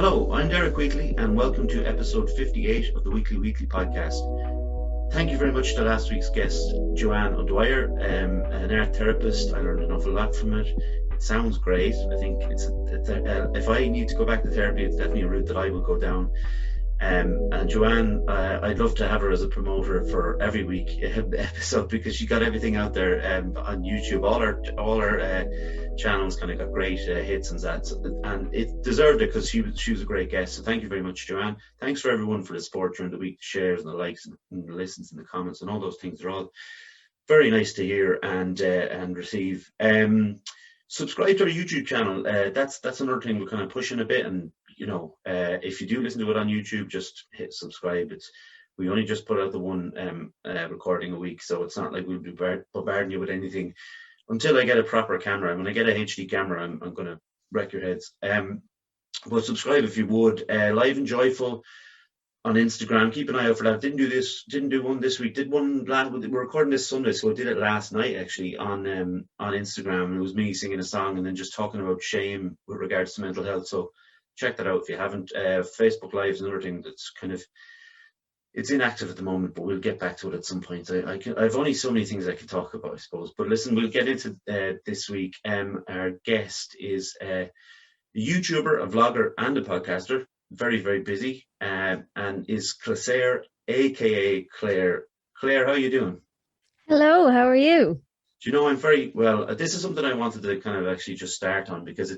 Hello, I'm Derek Wheatley, and welcome to episode 58 of the Wheatley podcast. Thank you very much to last week's guest, Joanne O'Dwyer, an art therapist. I learned an awful lot from it. It sounds great. I think if I need to go back to therapy, it's definitely a route that I will go down. And Joanne, I'd love to have her as a promoter for every week episode, because she got everything out there on YouTube. All her channels kind of got great hits and that, and it deserved it because she was a great guest. So thank you very much, Joanne. Thanks for everyone for the support during the week, the shares and the likes and the listens and the comments and all those things. They're all very nice to hear and receive. Subscribe to our YouTube channel. That's another thing we're kind of pushing a bit, and if you do listen to it on YouTube, just hit subscribe. We only just put out the one recording a week, so it's not like we'll be bombarding you with anything until I get a proper camera. When I get a HD camera, I'm going to wreck your heads. But subscribe if you would. Live and Joyful on Instagram. Keep an eye out for that. Didn't do one this week. Did one we're recording this Sunday, so I did it last night actually on Instagram. It was me singing a song and then just talking about shame with regards to mental health. So check that out if you haven't. Facebook Live is another thing that's it's inactive at the moment, but we'll get back to it at some point. I've only so many things I can talk about, I suppose. But listen, we'll get into this week. Our guest is a YouTuber, a vlogger, and a podcaster. Very, very busy, and is Clisare, aka Claire. Claire, how are you doing? Hello, how are you? I'm very well. This is something I wanted to kind of actually just start on, because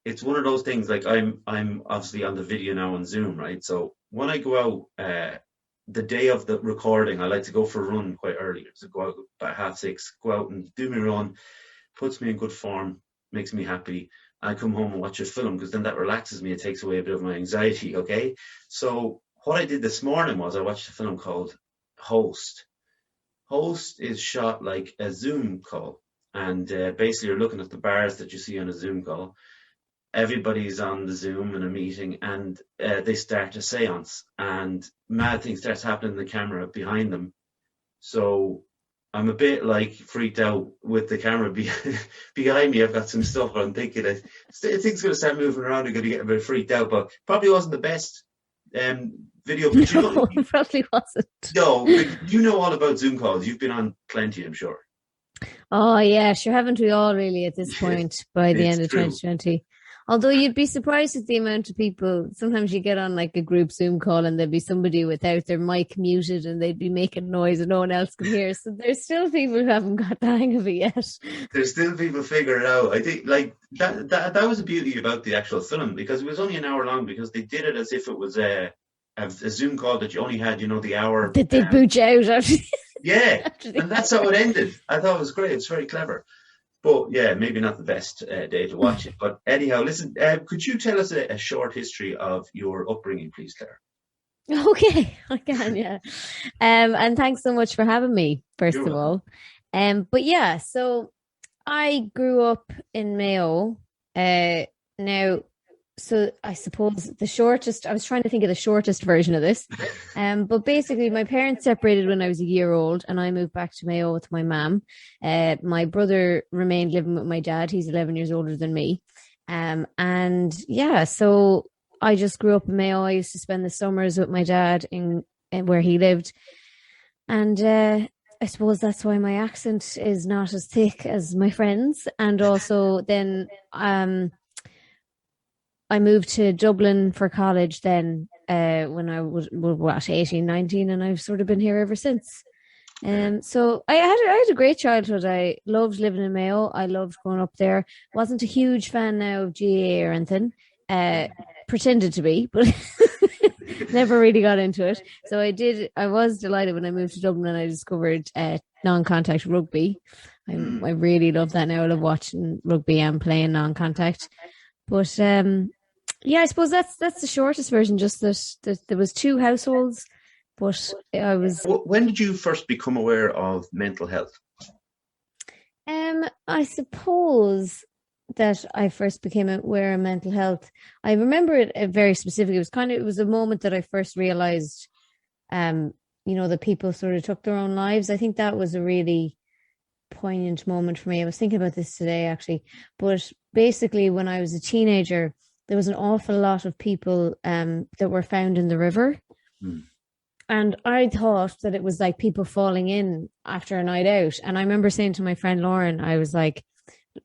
it's one of those things. Like I'm obviously on the video now on Zoom, right? So when I go out the day of the recording, I like to go for a run quite early. So go out about 6:30, go out and do my run, puts me in good form, makes me happy. I come home and watch a film, because then that relaxes me. It takes away a bit of my anxiety, okay? So what I did this morning was I watched a film called Host. Host is shot like a Zoom call. And basically you're looking at the bars that you see on a Zoom call. Everybody's on the Zoom in a meeting, and they start a seance, and mad things starts happening in the camera behind them. So I'm a bit like freaked out with the camera behind me. I've got some stuff I'm thinking that things going to start moving around. I'm going to get a bit freaked out, but probably wasn't the best video. But no, it probably wasn't. No, but you know all about Zoom calls. You've been on plenty, I'm sure. Oh yeah, sure. Haven't we all really at this point by the end of 2020? Although you'd be surprised at the amount of people. Sometimes you get on like a group Zoom call and there'd be somebody without their mic muted and they'd be making noise and no one else can hear. So there's still people who haven't got the hang of it yet. There's still people figuring it out. I think like that was the beauty about the actual film, because it was only an hour long, because they did it as if it was a Zoom call that you only had, the hour. Did they boot you out after? Yeah, and that's how it ended. I thought it was great. It's very clever. But yeah, maybe not the best day to watch it. But anyhow, listen, could you tell us a short history of your upbringing, please, Claire? Okay, I can, yeah. And thanks so much for having me, first of all. But yeah, so I grew up in Mayo. Now, so I suppose I was trying to think of the shortest version of this. But basically my parents separated when I was a year old, and I moved back to Mayo with my mum. My brother remained living with my dad. He's 11 years older than me. And yeah, so I just grew up in Mayo. I used to spend the summers with my dad in where he lived. And I suppose that's why my accent is not as thick as my friends. And also then I moved to Dublin for college then when I was 18, 19, and I've sort of been here ever since. So I had a great childhood. I loved living in Mayo. I loved growing up there. Wasn't a huge fan now of GAA or anything. Pretended to be, but never really got into it. So I was delighted when I moved to Dublin and I discovered non-contact rugby. I really love that now. I love watching rugby and playing non-contact. But yeah, I suppose that's the shortest version. Just that there was two households, but I was. When did you first become aware of mental health? I suppose that I first became aware of mental health. I remember it very specifically. It was a moment that I first realized, that people sort of took their own lives. I think that was a really poignant moment for me. I was thinking about this today, actually. But basically, when I was a teenager, there was an awful lot of people that were found in the river. Mm. And I thought that it was like people falling in after a night out. And I remember saying to my friend Lauren, I was like,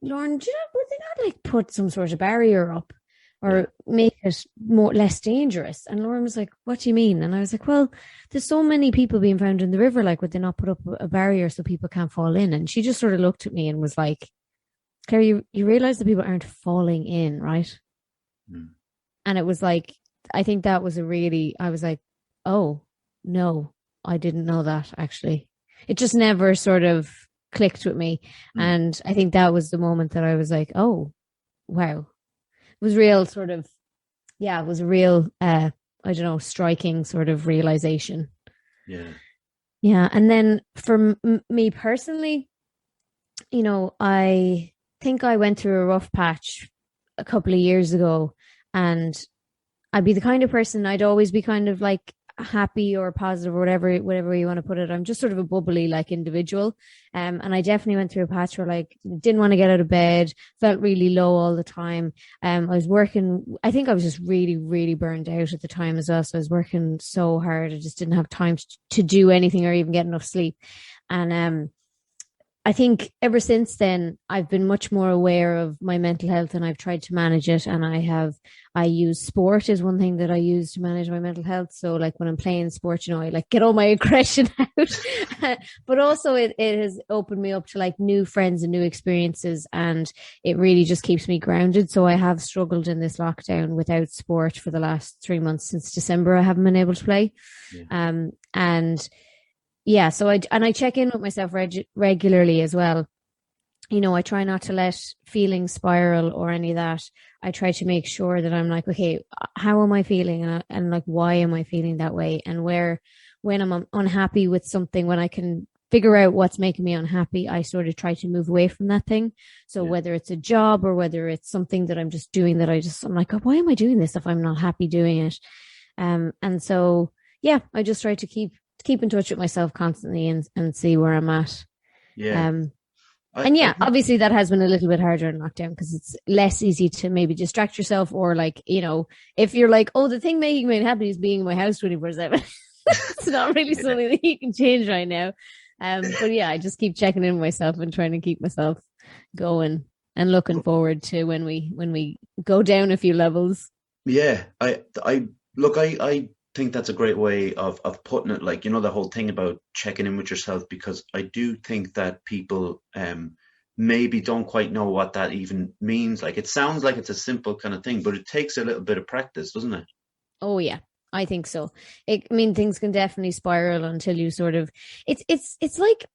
Lauren, do you know, would they not like put some sort of barrier up or make it less dangerous? And Lauren was like, what do you mean? And I was like, well, there's so many people being found in the river. Like, would they not put up a barrier so people can't fall in? And she just sort of looked at me and was like, Claire, you realize that people aren't falling in, right? Mm. And it was like, I think that was I was like, oh, no, I didn't know that actually. It just never sort of clicked with me. And I think that was the moment that I was like, oh, wow. It was real sort of, it was a real, I don't know, striking sort of realization. Yeah. Yeah. And then for me personally, you know, I think I went through a rough patch a couple of years ago, and I'd be the kind of person, I'd always be kind of like happy or positive or whatever you want to put it. I'm just sort of a bubbly like individual. And I definitely went through a patch where like didn't want to get out of bed, felt really low all the time. I was working, I think I was just really, really burned out at the time as well. So I was working so hard. I just didn't have time to do anything or even get enough sleep. And I think ever since then, I've been much more aware of my mental health, and I've tried to manage it. And I use sport is one thing that I use to manage my mental health. So like when I'm playing sport, you know, I like get all my aggression out, but also it has opened me up to like new friends and new experiences. And it really just keeps me grounded. So I have struggled in this lockdown without sport for the last 3 months. Since December, I haven't been able to play. Yeah. And yeah, so I check in with myself regularly as well. You know, I try not to let feelings spiral or any of that. I try to make sure that I'm like, okay, how am I feeling? And like, why am I feeling that way? And when I'm unhappy with something, when I can figure out what's making me unhappy, I sort of try to move away from that thing. So whether it's a job or whether it's something that I'm just doing that I'm like, oh, why am I doing this if I'm not happy doing it? And so, yeah, I just try to keep in touch with myself constantly and see where I'm at. Yeah. Obviously that has been a little bit harder in lockdown because it's less easy to maybe distract yourself, or like, you know, if you're like, oh, the thing making me happy is being in my house 24/7. It's not really something that you can change right now. But yeah, I just keep checking in with myself and trying to keep myself going and looking forward to when we go down a few levels. Yeah, I think that's a great way of putting it. Like, you know, the whole thing about checking in with yourself, because I do think that people maybe don't quite know what that even means. Like, it sounds like it's a simple kind of thing, but it takes a little bit of practice, doesn't it? Oh yeah, I think so. Things can definitely spiral until you sort of, it's like,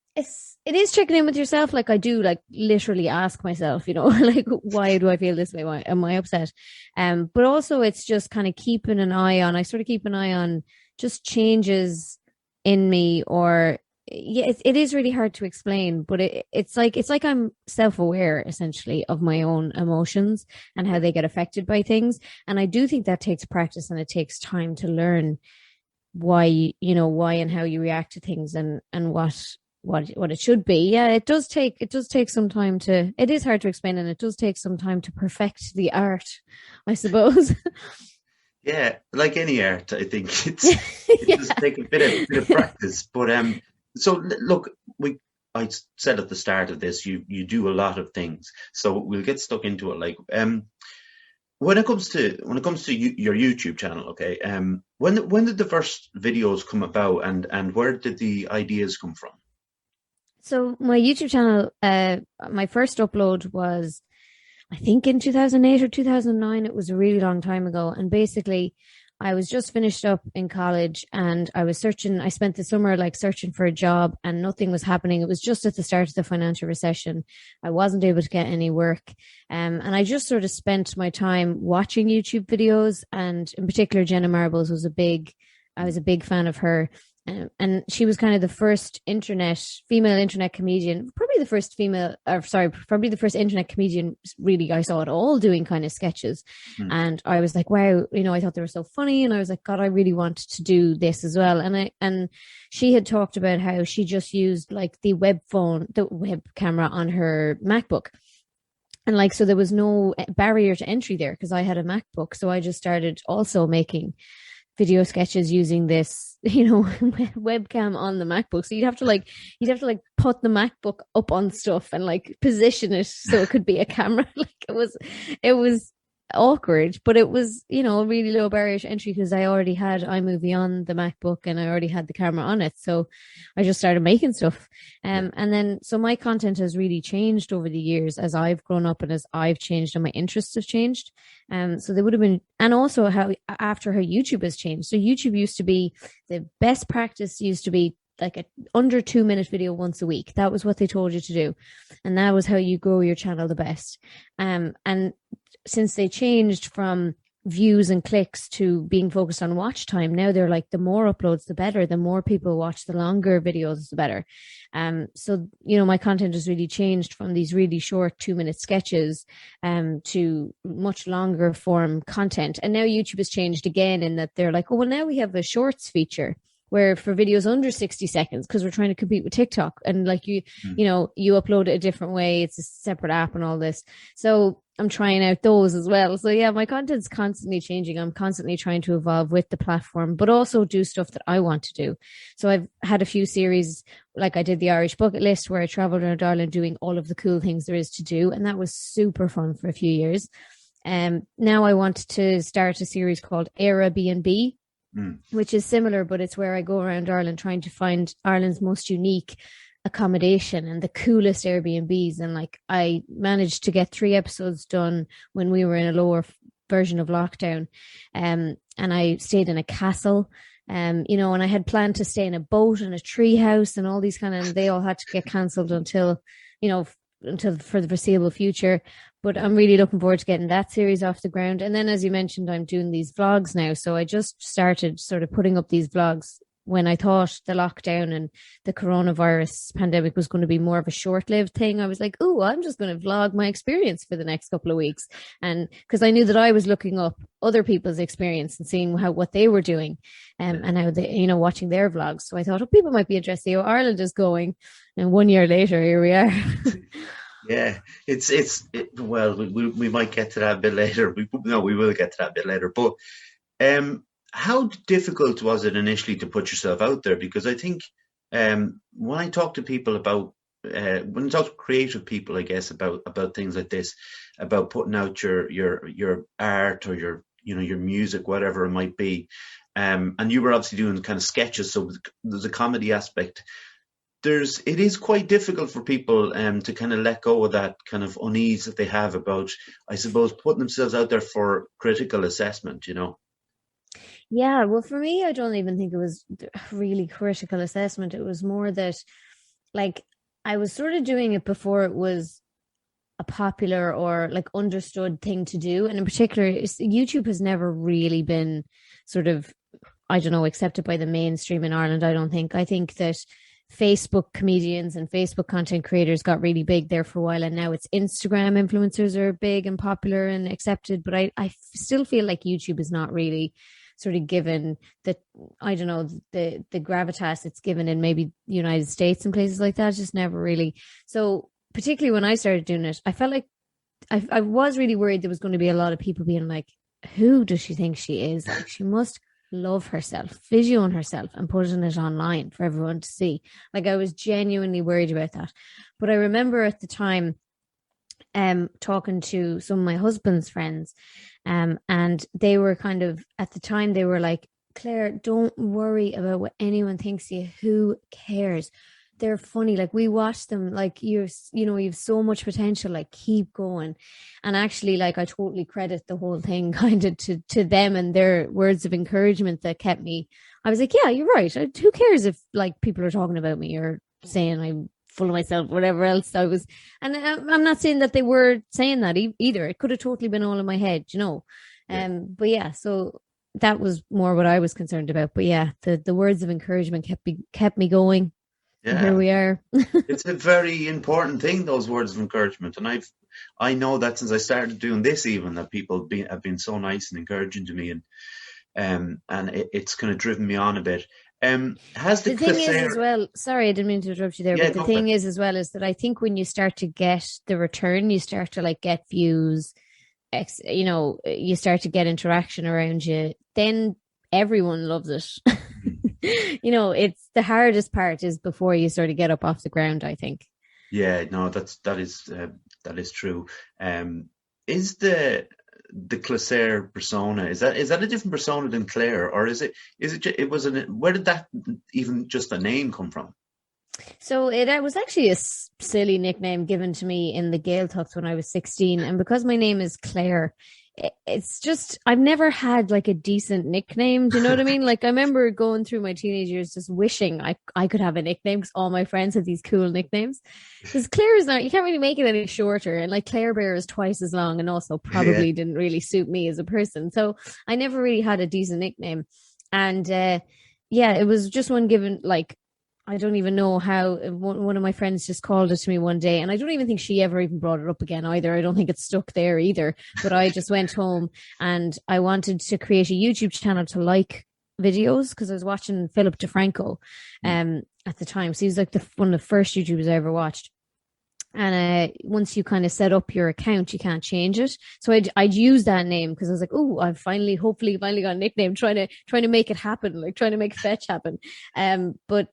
it is checking in with yourself. Like I do like literally ask myself, you know, like, why do I feel this way? Why am I upset? But also it's just kind of keeping an eye on, I sort of keep an eye on just changes in me, or it is really hard to explain, but it's like I'm self-aware essentially of my own emotions and how they get affected by things. And I do think that takes practice, and it takes time to learn why and how you react to things, and what it should be. Yeah, it does take some time to, it is hard to explain, and it does take some time to perfect the art, I suppose. Yeah, like any art, I think it does take a bit of practice. But so look, I said at the start of this, you do a lot of things, so we'll get stuck into it. Like when it comes to your YouTube channel, okay, when did the first videos come about, and where did the ideas come from? So my YouTube channel, my first upload was, I think, in 2008 or 2009. It was a really long time ago. And basically, I was just finished up in college, and I spent the summer like searching for a job, and nothing was happening. It was just at the start of the financial recession. I wasn't able to get any work. And I just sort of spent my time watching YouTube videos, and in particular, Jenna Marbles I was a big fan of her. And she was kind of the first female internet comedian, probably the first internet comedian really I saw at all doing kind of sketches. And I was like, wow, you know, I thought they were so funny. And I was like, God, I really want to do this as well. And she had talked about how she just used like the web camera on her MacBook. And like, so there was no barrier to entry there because I had a MacBook. So I just started also making video sketches using this, webcam on the MacBook. So you'd have to put the MacBook up on stuff and like position it so it could be a camera. Like it was awkward, but it was, a really low barrier to entry because I already had iMovie on the MacBook and I already had the camera on it. So I just started making stuff. And then, so my content has really changed over the years as I've grown up and as I've changed and my interests have changed. So they would have been, and also how YouTube has changed. So YouTube used to be, the best practice used to be like a under 2 minute video once a week. That was what they told you to do. And that was how you grow your channel the best. And since they changed from views and clicks to being focused on watch time, now they're like, the more uploads, the better. The more people watch the longer videos, the better. So, my content has really changed from these really short 2 minute sketches to much longer form content. And now YouTube has changed again in that they're like, oh, well, now we have a shorts feature where for videos under 60 seconds, because we're trying to compete with TikTok, and like you upload it a different way. It's a separate app and all this. So I'm trying out those as well. So yeah, my content's constantly changing. I'm constantly trying to evolve with the platform, but also do stuff that I want to do. So I've had a few series, like I did the Irish bucket list where I traveled around Ireland doing all of the cool things there is to do. And that was super fun for a few years. Now I want to start a series called Airbnb, which is similar, but it's where I go around Ireland trying to find Ireland's most unique accommodation and the coolest Airbnbs. And like, I managed to get 3 episodes done when we were in a lower version of lockdown. And I stayed in a castle, and I had planned to stay in a boat and a tree house and all these and they all had to get cancelled until for the foreseeable future. But I'm really looking forward to getting that series off the ground. And then, as you mentioned, I'm doing these vlogs now. So I just started sort of putting up these vlogs when I thought the lockdown and the coronavirus pandemic was going to be more of a short-lived thing. I was like, oh, I'm just going to vlog my experience for the next couple of weeks. And because I knew that I was looking up other people's experience and seeing what they were doing, and how they, watching their vlogs. So I thought, oh, people might be interested. Oh, Ireland is going. And 1 year later, here we are. Yeah, well, we might get to that a bit later. We will get to that a bit later. But how difficult was it initially to put yourself out there? Because I think when I talk to people about, when I talk to creative people, I guess, about things like this, about putting out your art or your music, whatever it might be, and you were obviously doing kind of sketches, so there's a comedy aspect. It is quite difficult for people to kind of let go of that kind of unease that they have about, I suppose, putting themselves out there for critical assessment, Yeah, well, for me, I don't even think it was really critical assessment. It was more that, like, I was sort of doing it before it was a popular or like understood thing to do. And in particular, YouTube has never really been sort of, I don't know, accepted by the mainstream in Ireland, I don't think. I think that Facebook comedians and Facebook content creators got really big there for a while, and now it's Instagram influencers are big and popular and accepted. But I still feel like YouTube is not really sort of given the, I don't know, the gravitas it's given in maybe the United States and places like that. It's just never really. So particularly when I started doing it, I felt like I was really worried there was going to be a lot of people being like, who does she think she is? Like, she must love herself, videoing herself and putting it online for everyone to see. Like, I was genuinely worried about that. But I remember at the time talking to some of my husband's friends, and they were kind of, at the time they were like, Claire, don't worry about what anyone thinks of you. Who cares? They're funny. Like, we watch them, like, you've so much potential, like, keep going. And actually, like, I totally credit the whole thing kind of to them and their words of encouragement that kept me. I was like, yeah, you're right. Who cares if like people are talking about me or saying I'm full of myself, whatever else I was. And I'm not saying that they were saying that either. It could have totally been all in my head, Yeah. But yeah, so that was more what I was concerned about. But yeah, the words of encouragement kept me going. And here we are. It's a very important thing, those words of encouragement. And I know that since I started doing this, even that people have been so nice and encouraging to me, and it's kind of driven me on a bit. Has the thing is Clisare... as well, sorry, I didn't mean to interrupt you there, but the thing is as well is that I think when you start to get the return, you start to like get views, you start to get interaction around you, then everyone loves it. It's the hardest part is before you sort of get up off the ground, I think. Yeah, no, that is true. Is the Clisare persona, is that a different persona than Claire, or is it where did that even just a name come from? So it was actually a silly nickname given to me in the Gaeltacht when I was 16, and because my name is Claire, it's just I've never had like a decent nickname. Do you know what I mean? Like I remember going through my teenage years just wishing I could have a nickname because all my friends had these cool nicknames. Because Claire is not, you can't really make it any shorter, and like Claire Bear is twice as long, and also probably didn't really suit me as a person. So I never really had a decent nickname, and it was just one given like. I don't even know how one of my friends just called it to me one day, and I don't even think she ever even brought it up again either. I don't think it's stuck there either, but I just went home and I wanted to create a YouTube channel to like videos because I was watching Philip DeFranco at the time. So he's like one of the first YouTubers I ever watched. And once you kind of set up your account, you can't change it. So I'd use that name because I was like, oh, I've hopefully got a nickname, trying to make it happen, like trying to make fetch happen. But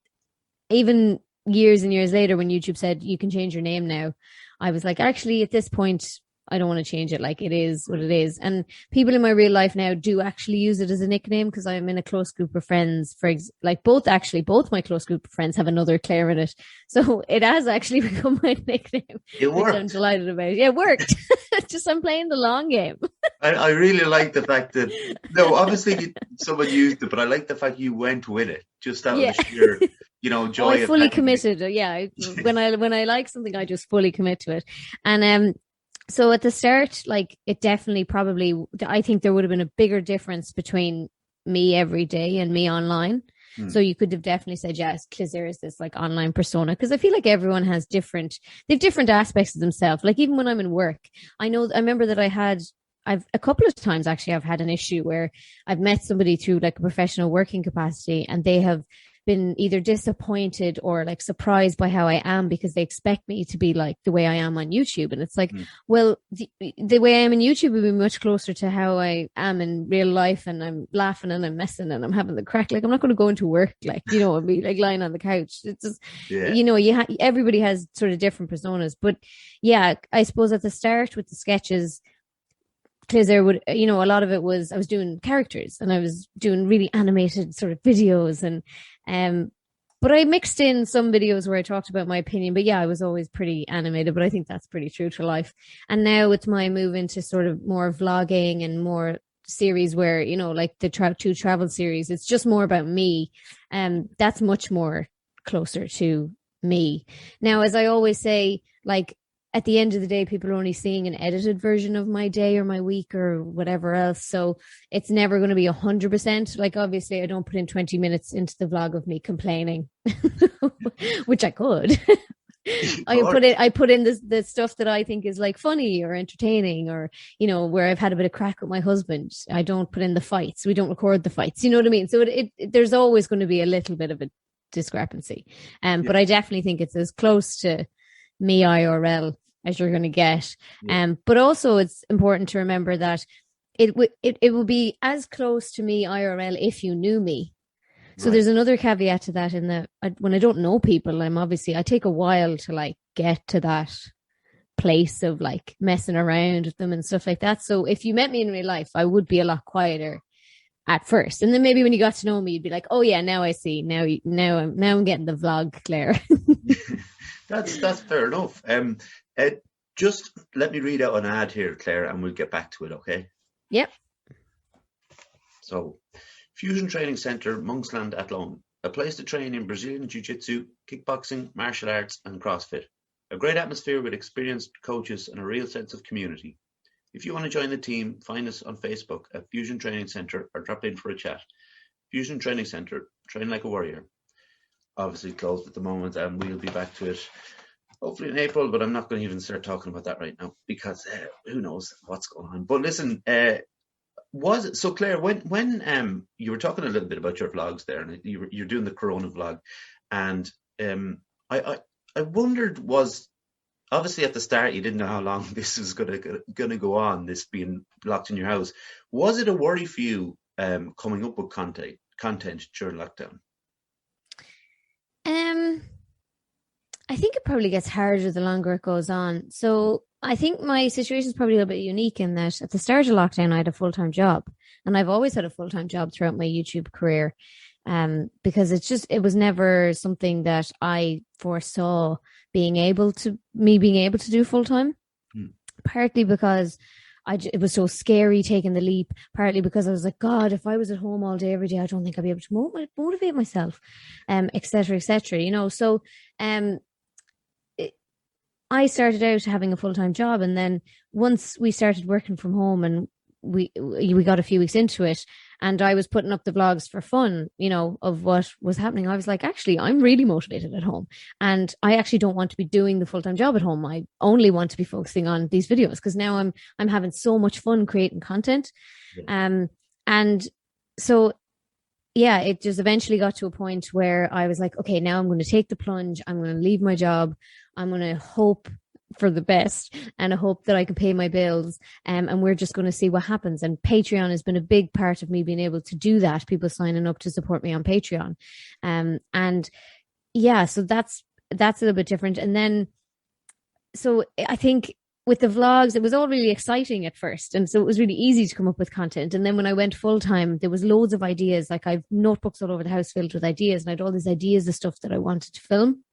even years and years later, when YouTube said you can change your name now, I was like, actually, at this point, I don't want to change it. Like it is what it is. And people in my real life now do actually use it as a nickname because I'm in a close group of friends. Both my close group of friends have another Claire in it. So it has actually become my nickname. It worked. Which I'm delighted about. Yeah, it worked. Just I'm playing the long game. I really like the fact that, no, obviously someone used it, but I like the fact you went with it. Just out of sheer, joy. I fully committed. Yeah. When I like something, I just fully commit to it. And so at the start, like it definitely I think there would have been a bigger difference between me every day and me online. So you could have definitely said, yes, Clisare is this like online persona. Because I feel like everyone has different aspects of themselves. Like even when I'm in work, I remember that I've a couple of times actually, I've had an issue where I've met somebody through like a professional working capacity and they have been either disappointed or like surprised by how I am because they expect me to be like the way I am on YouTube. And it's like, well, the way I am in YouTube would be much closer to how I am in real life. And I'm laughing and I'm messing and I'm having the crack. Like I'm not going to go into work, and be like lying on the couch. It's just, everybody has sort of different personas. But yeah, I suppose at the start with the sketches, Clisare would, a lot of it was I was doing characters and I was doing really animated sort of videos but I mixed in some videos where I talked about my opinion. But yeah, I was always pretty animated, but I think that's pretty true to life. And now with my move into sort of more vlogging and more series where, like the two travel series, it's just more about me. That's much more closer to me. Now, as I always say, like, at the end of the day, people are only seeing an edited version of my day or my week or whatever else. So it's never going to be 100%. Like, obviously, I don't put in 20 minutes into the vlog of me complaining, which I could. I put in the stuff that I think is like funny or entertaining or, where I've had a bit of crack with my husband. I don't put in the fights. We don't record the fights. You know what I mean? So there's always going to be a little bit of a discrepancy. But I definitely think it's as close to me IRL as you're going to get. But also it's important to remember that it will be as close to me IRL if you knew me. So there's another caveat to that in that when I don't know people, I take a while to like get to that place of like messing around with them and stuff like that. So if you met me in real life, I would be a lot quieter at first. And then maybe when you got to know me, you'd be like, oh yeah, now I see. Now I'm getting the vlog, Claire. That's fair enough. Just let me read out an ad here, Claire, and we'll get back to it, okay? Yep. So, Fusion Training Centre, Monksland, Athlone. A place to train in Brazilian Jiu-Jitsu, kickboxing, martial arts and CrossFit. A great atmosphere with experienced coaches and a real sense of community. If you want to join the team, find us on Facebook at Fusion Training Centre or drop in for a chat. Fusion Training Centre, train like a warrior. Obviously closed at the moment and we'll be back to it hopefully in April, but I'm not going to even start talking about that right now because who knows what's going on. But listen, Was it so, Claire? When you were talking a little bit about your vlogs there, and you're doing the Corona vlog, and I I wondered, was obviously at the start you didn't know how long this was gonna go on, this being locked in your house. Was it a worry for you coming up with content during lockdown? Um, I think it probably gets harder the longer it goes on. So I think my situation is probably a little bit unique in that at the start of lockdown, I had a full-time job, and I've always had a full-time job throughout my YouTube career. Because it was never something that I foresaw being able to do full time. Hmm. Partly because it was so scary taking the leap. Partly because I was like, God, if I was at home all day every day, I don't think I'd be able to motivate myself, etc., etc. You know, so um, I started out having a full time job, and then once we started working from home, and we got a few weeks into it, and I was putting up the vlogs for fun, you know, of what was happening. I was like, actually, I'm really motivated at home, and I actually don't want to be doing the full time job at home. I only want to be focusing on these videos because now I'm having so much fun creating content, and so yeah, it just eventually got to a point where I was like, okay, now I'm going to take the plunge. I'm going to leave my job. I'm going to hope for the best and I hope that I can pay my bills. And we're just going to see what happens. And Patreon has been a big part of me being able to do that. People signing up to support me on Patreon. And yeah, so that's a little bit different. And then, so I think with the vlogs, it was all really exciting at first. And so it was really easy to come up with content. And then when I went full time, there was loads of ideas. Like I've notebooks all over the house filled with ideas, and I had all these ideas of stuff that I wanted to film.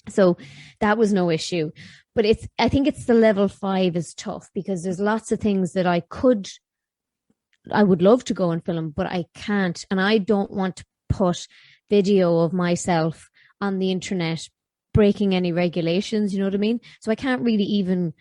So that was no issue. But I think it's the level 5 is tough because there's lots of things that I would love to go and film, but I can't. And I don't want to put video of myself on the internet breaking any regulations, you know what I mean? So I can't really even,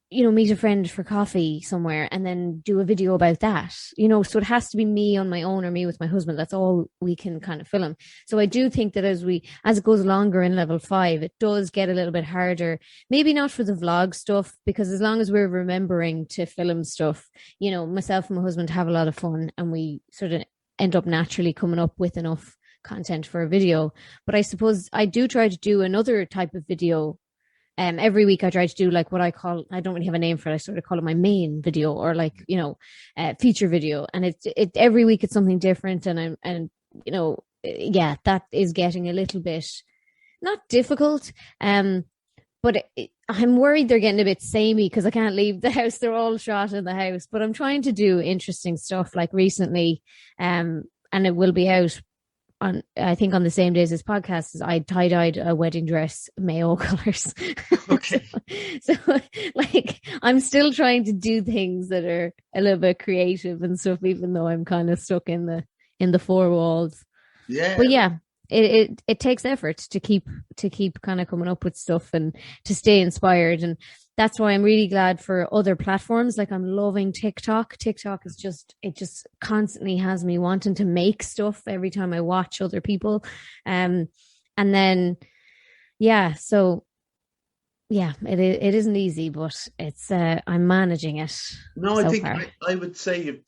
you know, meet a friend for coffee somewhere and then do a video about that, you know, so it has to be me on my own or me with my husband. That's all we can kind of film. So I do think that as it goes longer in level 5, it does get a little bit harder, maybe not for the vlog stuff, because as long as we're remembering to film stuff, you know, myself and my husband have a lot of fun and we sort of end up naturally coming up with enough content for a video. But I suppose I do try to do another type of video. Every week I try to do like what I don't really have a name for it. I sort of call it my main video or like, you know, feature video. And it every week it's something different. And you know, yeah, that is getting a little bit, not difficult. But I'm worried they're getting a bit samey because I can't leave the house. They're all shot in the house, but I'm trying to do interesting stuff like recently. And it will be out I think on the same day as this podcast, is I tie-dyed a wedding dress Mayo colors. Okay. so like I'm still trying to do things that are a little bit creative and stuff, even though I'm kind of stuck in the 4 walls. Yeah. But yeah, it takes effort to keep kind of coming up with stuff and to stay inspired. And that's why I'm really glad for other platforms. Like I'm loving TikTok. TikTok is it just constantly has me wanting to make stuff every time I watch other people. And then, yeah, so yeah, it isn't easy, but it's, I'm managing it. No, so I think far. I would say you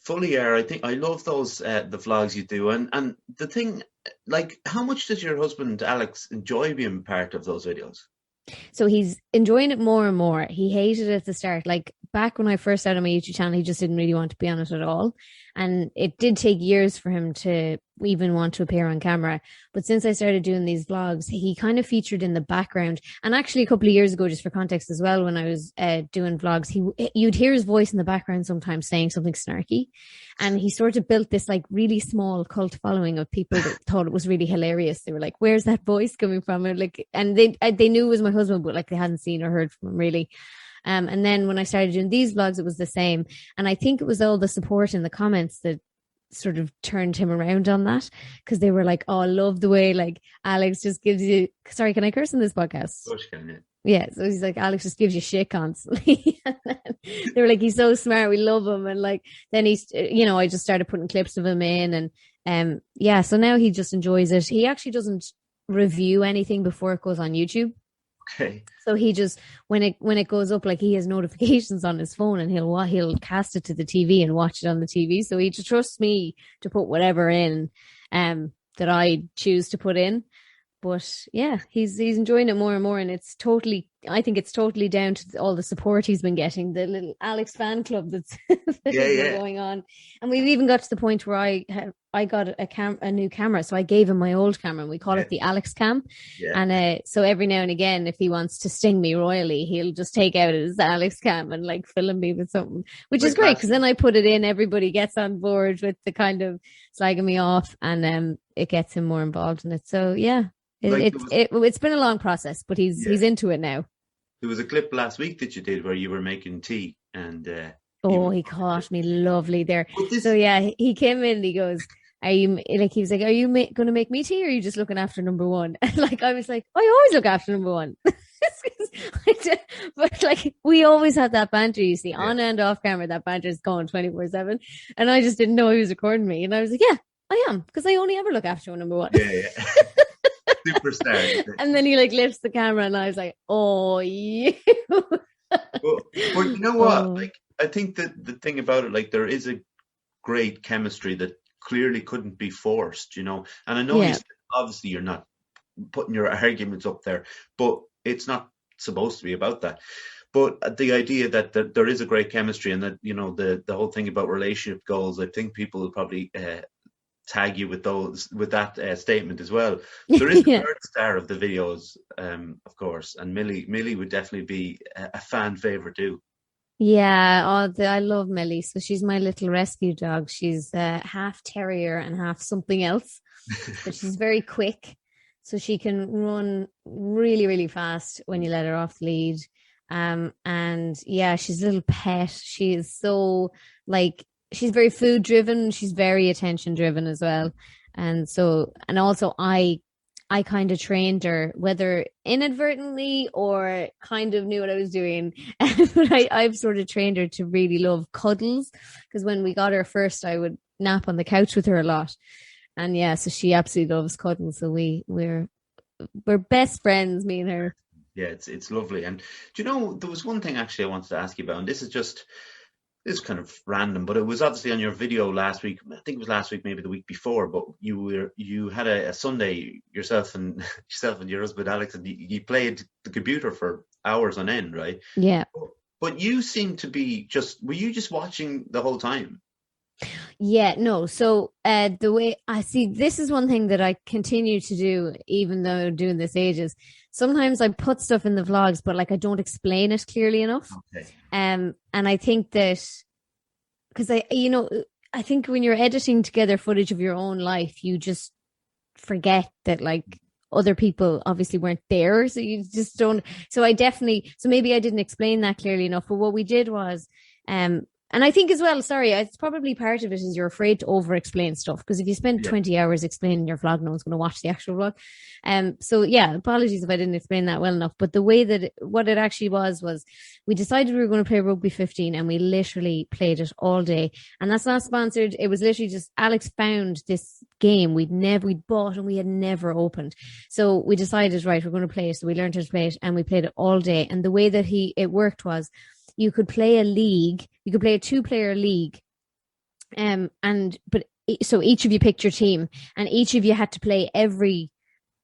fully are. I think I love those the vlogs you do, and the thing, like, how much does your husband Alex enjoy being part of those videos? So he's enjoying it more and more. He hated it at the start. Like back when I first started my YouTube channel, he just didn't really want to be on it at all. And it did take years for him to even want to appear on camera. But since I started doing these vlogs, he kind of featured in the background. And actually a couple of years ago, just for context as well, when I was doing vlogs, you'd hear his voice in the background sometimes saying something snarky. And he sort of built this like really small cult following of people that thought it was really hilarious. They were like, where's that voice coming from? And they knew it was my husband, but like they hadn't seen or heard from him really. And then when I started doing these vlogs, it was the same. And I think it was all the support in the comments that sort of turned him around on that, because they were like, oh, I love the way like Alex just gives you, sorry, can I curse in this podcast? Of course you can, yeah. Yeah, so he's like, Alex just gives you shit constantly. They were like, he's so smart, we love him. And like, then he's, you know, I just started putting clips of him in, and yeah, so now he just enjoys it. He actually doesn't review anything before it goes on YouTube. Okay. So he just when it goes up, like he has notifications on his phone, and he'll cast it to the TV and watch it on the TV. So he just trusts me to put whatever in that I choose to put in. But yeah, he's enjoying it more and more, and I think it's totally down to all the support he's been getting, the little Alex fan club that's that has been going on, and we've even got to the point where I got a new camera, so I gave him my old camera, and we call it the Alex Cam, and so every now and again, if he wants to sting me royally, he'll just take out his Alex Cam and like film me with something, which is great because then I put it in, everybody gets on board with the kind of slagging me off, and it gets him more involved in it. So yeah. It's been a long process, but he's into it now. There was a clip last week that you did where you were making tea, and he caught me lovely there. So yeah, he came in and he goes, "Are you like?" He was like, "Are you going to make me tea, or are you just looking after number one?" And like I was like, "I always look after number one." But like we always have that banter, you see, on and off camera. That banter is going 24/7, and I just didn't know he was recording me, and I was like, "Yeah, I am," because I only ever look after number one. Yeah. Superstar. And then he like lifts the camera, and I was like, "Oh, you." But you know what? Like, I think that the thing about it, like, there is a great chemistry that clearly couldn't be forced, you know. And I know obviously you're not putting your arguments up there, but it's not supposed to be about that. But the idea that there is a great chemistry, and that, you know, the whole thing about relationship goals, I think people will probably tag you with that statement as well. There is a third star of the videos, of course, and Millie would definitely be a fan favorite too. Yeah, I love Millie. So she's my little rescue dog. She's half terrier and half something else, but she's very quick, so she can run really, really fast when you let her off the lead. And yeah, she's a little pet. She is so like. She's very food driven. She's very attention driven as well. And also I kind of trained her, whether inadvertently or kind of knew what I was doing. But I've sort of trained her to really love cuddles, because when we got her first, I would nap on the couch with her a lot. And yeah, so she absolutely loves cuddles. So we're best friends, me and her. Yeah, it's lovely. And do you know, there was one thing actually I wanted to ask you about, and this is kind of random, but it was obviously on your video last week. I think it was last week, maybe the week before. But you had a Sunday yourself and your husband Alex, and you played the computer for hours on end, right? Yeah. But you seem to be were you just watching the whole time? Yeah, no. So the way I see, this is one thing that I continue to do, even though doing this ages. Sometimes I put stuff in the vlogs, but like I don't explain it clearly enough. Okay. And I think that because I think when you're editing together footage of your own life, you just forget that like other people obviously weren't there, so you just don't. So maybe I didn't explain that clearly enough. But what we did was, and I think as well, sorry, it's probably part of it is you're afraid to over-explain stuff, because if you spend 20 hours explaining your vlog, no one's going to watch the actual vlog. So yeah, apologies if I didn't explain that well enough. But the way that what it actually was we decided we were going to play Rugby 15, and we literally played it all day. And that's not sponsored. It was literally just Alex found this game we'd bought and we had never opened. So we decided, right, we're going to play it. So we learned how to play it, and we played it all day. And the way that it worked was, you could play a league. You could play a 2-player league, so each of you picked your team, and each of you had to play every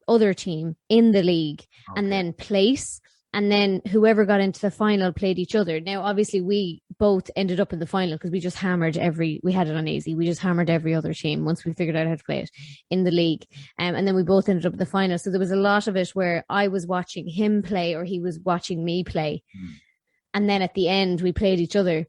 other team in the league, and then place, and then whoever got into the final played each other. Now, obviously, we both ended up in the final because we just hammered we had it on easy. We just hammered every other team once we figured out how to play it in the league, and then we both ended up in the final. So there was a lot of it where I was watching him play, or he was watching me play. And then at the end, we played each other.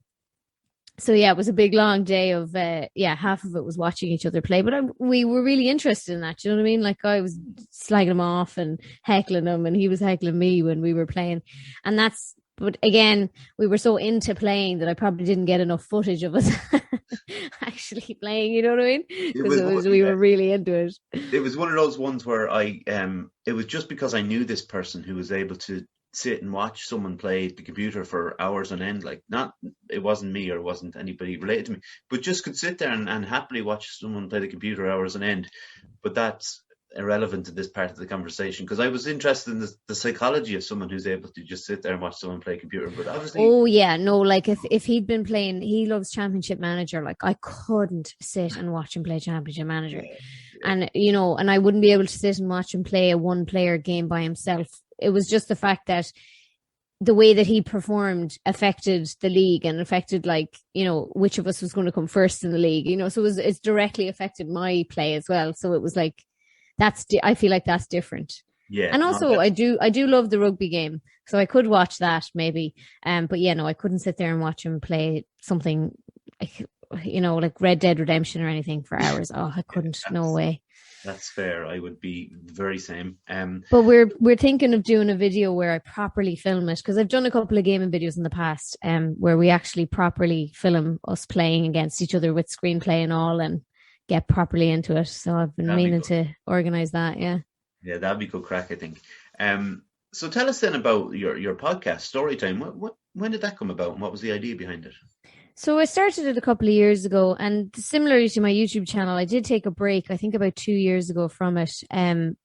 So yeah, it was a big long day of, half of it was watching each other play. But we were really interested in that. Do you know what I mean? Like I was slagging him off and heckling him, and he was heckling me when we were playing. But again, we were so into playing that I probably didn't get enough footage of us actually playing, you know what I mean? Because we were really into it. It was one of those ones where it was just because I knew this person who was able to sit and watch someone play the computer for hours on end. Like, it wasn't me, or it wasn't anybody related to me, but just could sit there and happily watch someone play the computer hours on end. But that's irrelevant to this part of the conversation, because I was interested in the psychology of someone who's able to just sit there and watch someone play computer. But obviously, oh yeah, no, like if he'd been playing, he loves Championship Manager. Like I couldn't sit and watch him play Championship Manager, and and I wouldn't be able to sit and watch him play a one-player game by himself. It was just the fact that the way that he performed affected the league and affected, like, which of us was going to come first in the league, so it's directly affected my play as well. So it was like, I feel like that's different. Yeah. And also I do love the rugby game. So I could watch that maybe. But yeah, no, I couldn't sit there and watch him play something like Red Dead Redemption or anything for hours. Oh, I couldn't. No way. That's fair. I would be the very same. But we're thinking of doing a video where I properly film it, because I've done a couple of gaming videos in the past, where we actually properly film us playing against each other with screenplay and all, and get properly into it. So I've been meaning to organize that. Yeah. Yeah, that'd be good crack, I think. So tell us then about your podcast, Storytime. When did that come about, and what was the idea behind it? So I started it a couple of years ago, and similarly to my YouTube channel, I did take a break, I think about 2 years ago from it,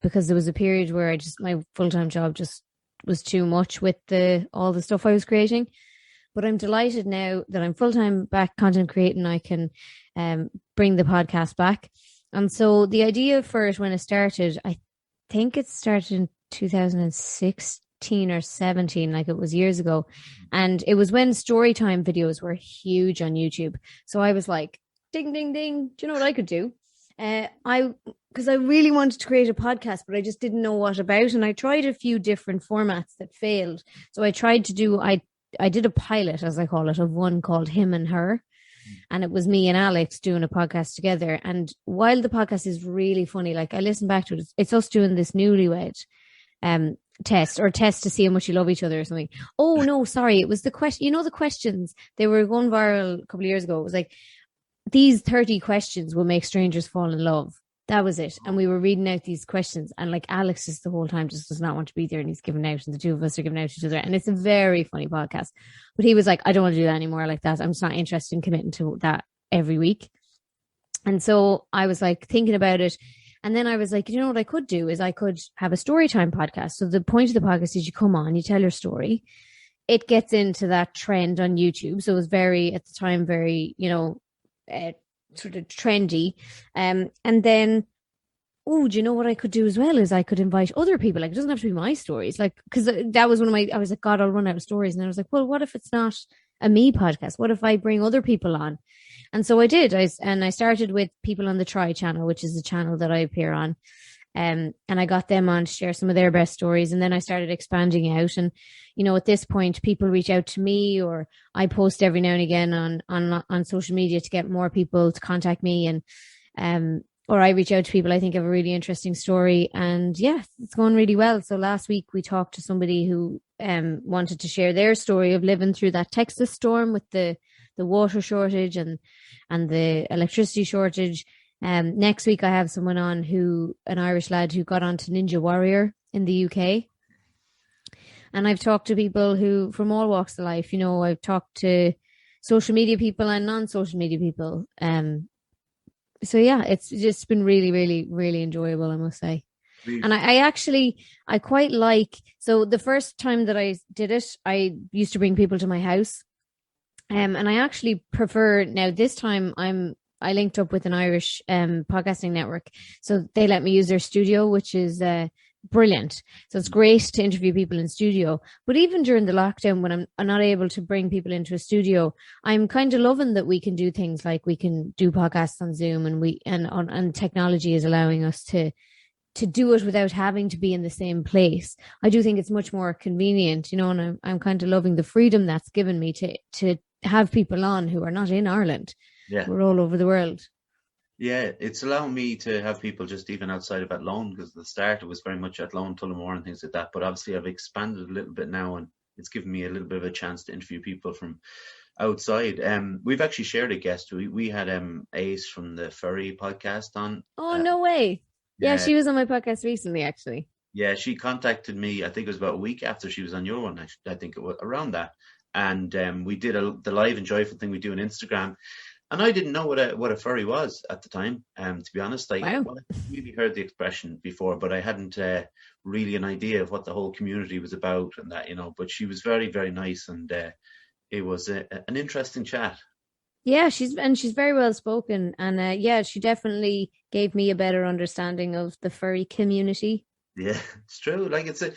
because there was a period where my full-time job just was too much with all the stuff I was creating. But I'm delighted now that I'm full-time back content creating, I can bring the podcast back. And so the idea for it, when it started, I think it started in 2016 or 17, like it was years ago, and it was when Storytime videos were huge on YouTube. So I was like, ding ding ding, do you know what I could do? Because I really wanted to create a podcast, but I just didn't know what about, and I tried a few different formats that failed. So I tried to do I did a pilot, as I call it, of one called Him and Her, and it was me and Alex doing a podcast together. And while the podcast is really funny, like I listen back to it, it's us doing this newlywed test to see how much you love each other or something. Oh no, sorry, it was the question. The questions, they were going viral a couple of years ago. It was like, these 30 questions will make strangers fall in love. That was it. And we were reading out these questions, and like Alex just the whole time just does not want to be there, and he's giving out, and the two of us are giving out to each other, and it's a very funny podcast. But he was like, I don't want to do that anymore like that. I'm just not interested in committing to that every week. And so I was like thinking about it. And then I was like, you know what I could do is I could have a Storytime podcast. So the point of the podcast is you come on, you tell your story. It gets into that trend on YouTube. So it was at the time, very, sort of trendy. And then, do you know what I could do as well is I could invite other people. Like, it doesn't have to be my stories. Like, because that was I was like, God, I'll run out of stories. And I was like, well, what if it's not a me podcast? What if I bring other people on? And so I did. I started with people on the Try channel, which is the channel that I appear on. And I got them on to share some of their best stories. And then I started expanding out. And, at this point, people reach out to me, or I post every now and again on social media to get more people to contact me. And, or I reach out to people I think have a really interesting story. And yeah, it's going really well. So last week we talked to somebody who wanted to share their story of living through that Texas storm with the water shortage and the electricity shortage. Next week I have someone on an Irish lad who got onto Ninja Warrior in the UK. And I've talked to people who from all walks of life. I've talked to social media people and non-social media people. So yeah, it's just been really, really, really enjoyable, I must say. And I quite like, so the first time that I did it, I used to bring people to my house. And I actually prefer, now this time I linked up with an Irish podcasting network. So they let me use their studio, which is brilliant. So it's great to interview people in studio. But even during the lockdown, when I'm not able to bring people into a studio, I'm kind of loving that we can do things like we can do podcasts on Zoom, and technology is allowing us to do it without having to be in the same place. I do think it's much more convenient, and I'm kind of loving the freedom that's given me to have people on who are not in Ireland. Yeah. We're all over the world. Yeah, it's allowing me to have people just even outside of Athlone, because at the start it was very much Athlone, Tullamore and things like that. But obviously I've expanded a little bit now, and it's given me a little bit of a chance to interview people from outside. We've actually shared a guest. We had Ace from the Furry podcast on. Oh, no way. Yeah, she was on my podcast recently, actually. Yeah, she contacted me, I think it was about a week after she was on your one. I think it was around that. And we did the live and joyful thing we do on Instagram. And I didn't know what a furry was at the time. To be honest, Wow. well, I really heard the expression before, but I hadn't really an idea of what the whole community was about and that, But she was very, very nice, and it was an interesting chat. Yeah, she's very well spoken, and yeah, she definitely gave me a better understanding of the furry community. Yeah, it's true. Like it's I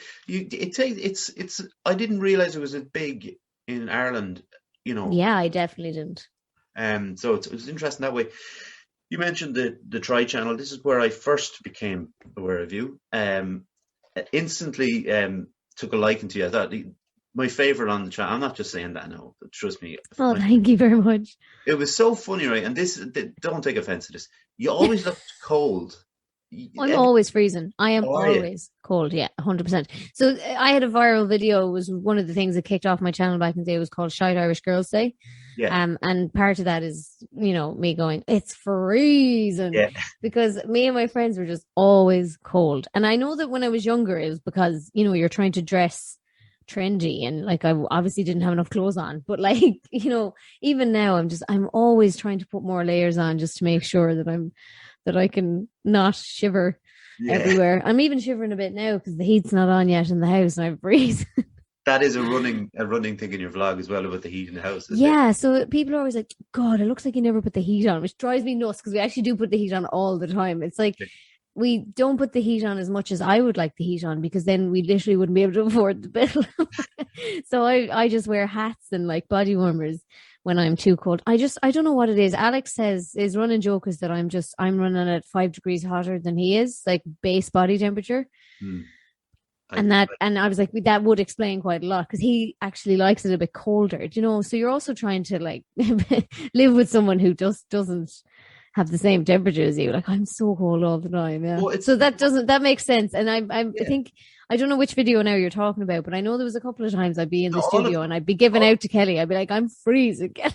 didn't realize it was as big in Ireland, you know. Yeah, I definitely didn't. So it was interesting that way. You mentioned the Try channel. This is where I first became aware of you. Instantly took a liking to you. I thought my favorite on the channel. I'm not just saying that now. Trust me. Oh, thank you very much. It was so funny, right? And don't take offense to this. You always looked cold. I'm always freezing. I am Oh, yeah. always cold. Yeah, 100%. So I had a viral video. It was one of the things that kicked off my channel back in the day. It was called Shite Irish Girls Day. Yeah. And part of that is, me going, it's freezing. Yeah. Because me and my friends were just always cold. And I know that when I was younger, it was because, you're trying to dress trendy, and like I obviously didn't have enough clothes on, but like even now I'm always trying to put more layers on just to make sure that I can not shiver everywhere. I'm even shivering a bit now because the heat's not on yet in the house and I freeze. That is a running thing in your vlog as well about the heat in the house. Yeah, so people are always like, God, it looks like you never put the heat on, which drives me nuts because we actually do put the heat on all the time. It's like we don't put the heat on as much as I would like the heat on, because then we literally wouldn't be able to afford the bill. So I just wear hats and like body warmers when I'm too cold. I don't know what it is. Alex says his running joke is that I'm running at 5 degrees hotter than he is, like base body temperature. And I was like, that would explain quite a lot, because he actually likes it a bit colder, so you're also trying to like live with someone who just doesn't have the same temperature as you. Like, I'm so cold all the time. Yeah. Well, so that makes sense. And I think, I don't know which video now you're talking about, but I know there was a couple of times I'd be in the studio and I'd be giving out to Kelly. I'd be like, I'm freezing, Kelly.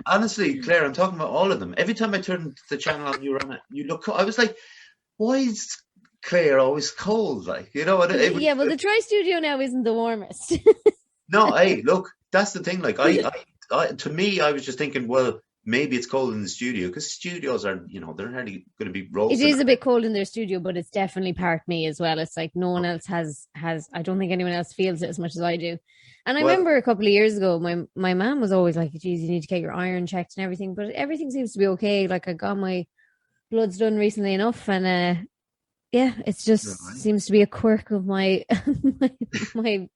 Honestly, Claire, I'm talking about all of them. Every time I turn the channel on, you run it. You look. I was like, why is Claire always cold? Like, well, the Try studio now isn't the warmest. No, hey, look, that's the thing. Like, to me, I was just thinking, well, maybe it's cold in the studio, because studios are, they're hardly going to be roasted. It is a bit cold in their studio, but it's definitely part me as well. It's like no one else has. I don't think anyone else feels it as much as I do. And I remember a couple of years ago, my mom was always like, geez, you need to get your iron checked and everything. But everything seems to be okay. Like, I got my bloods done recently enough, and it's just seems to be a quirk of my my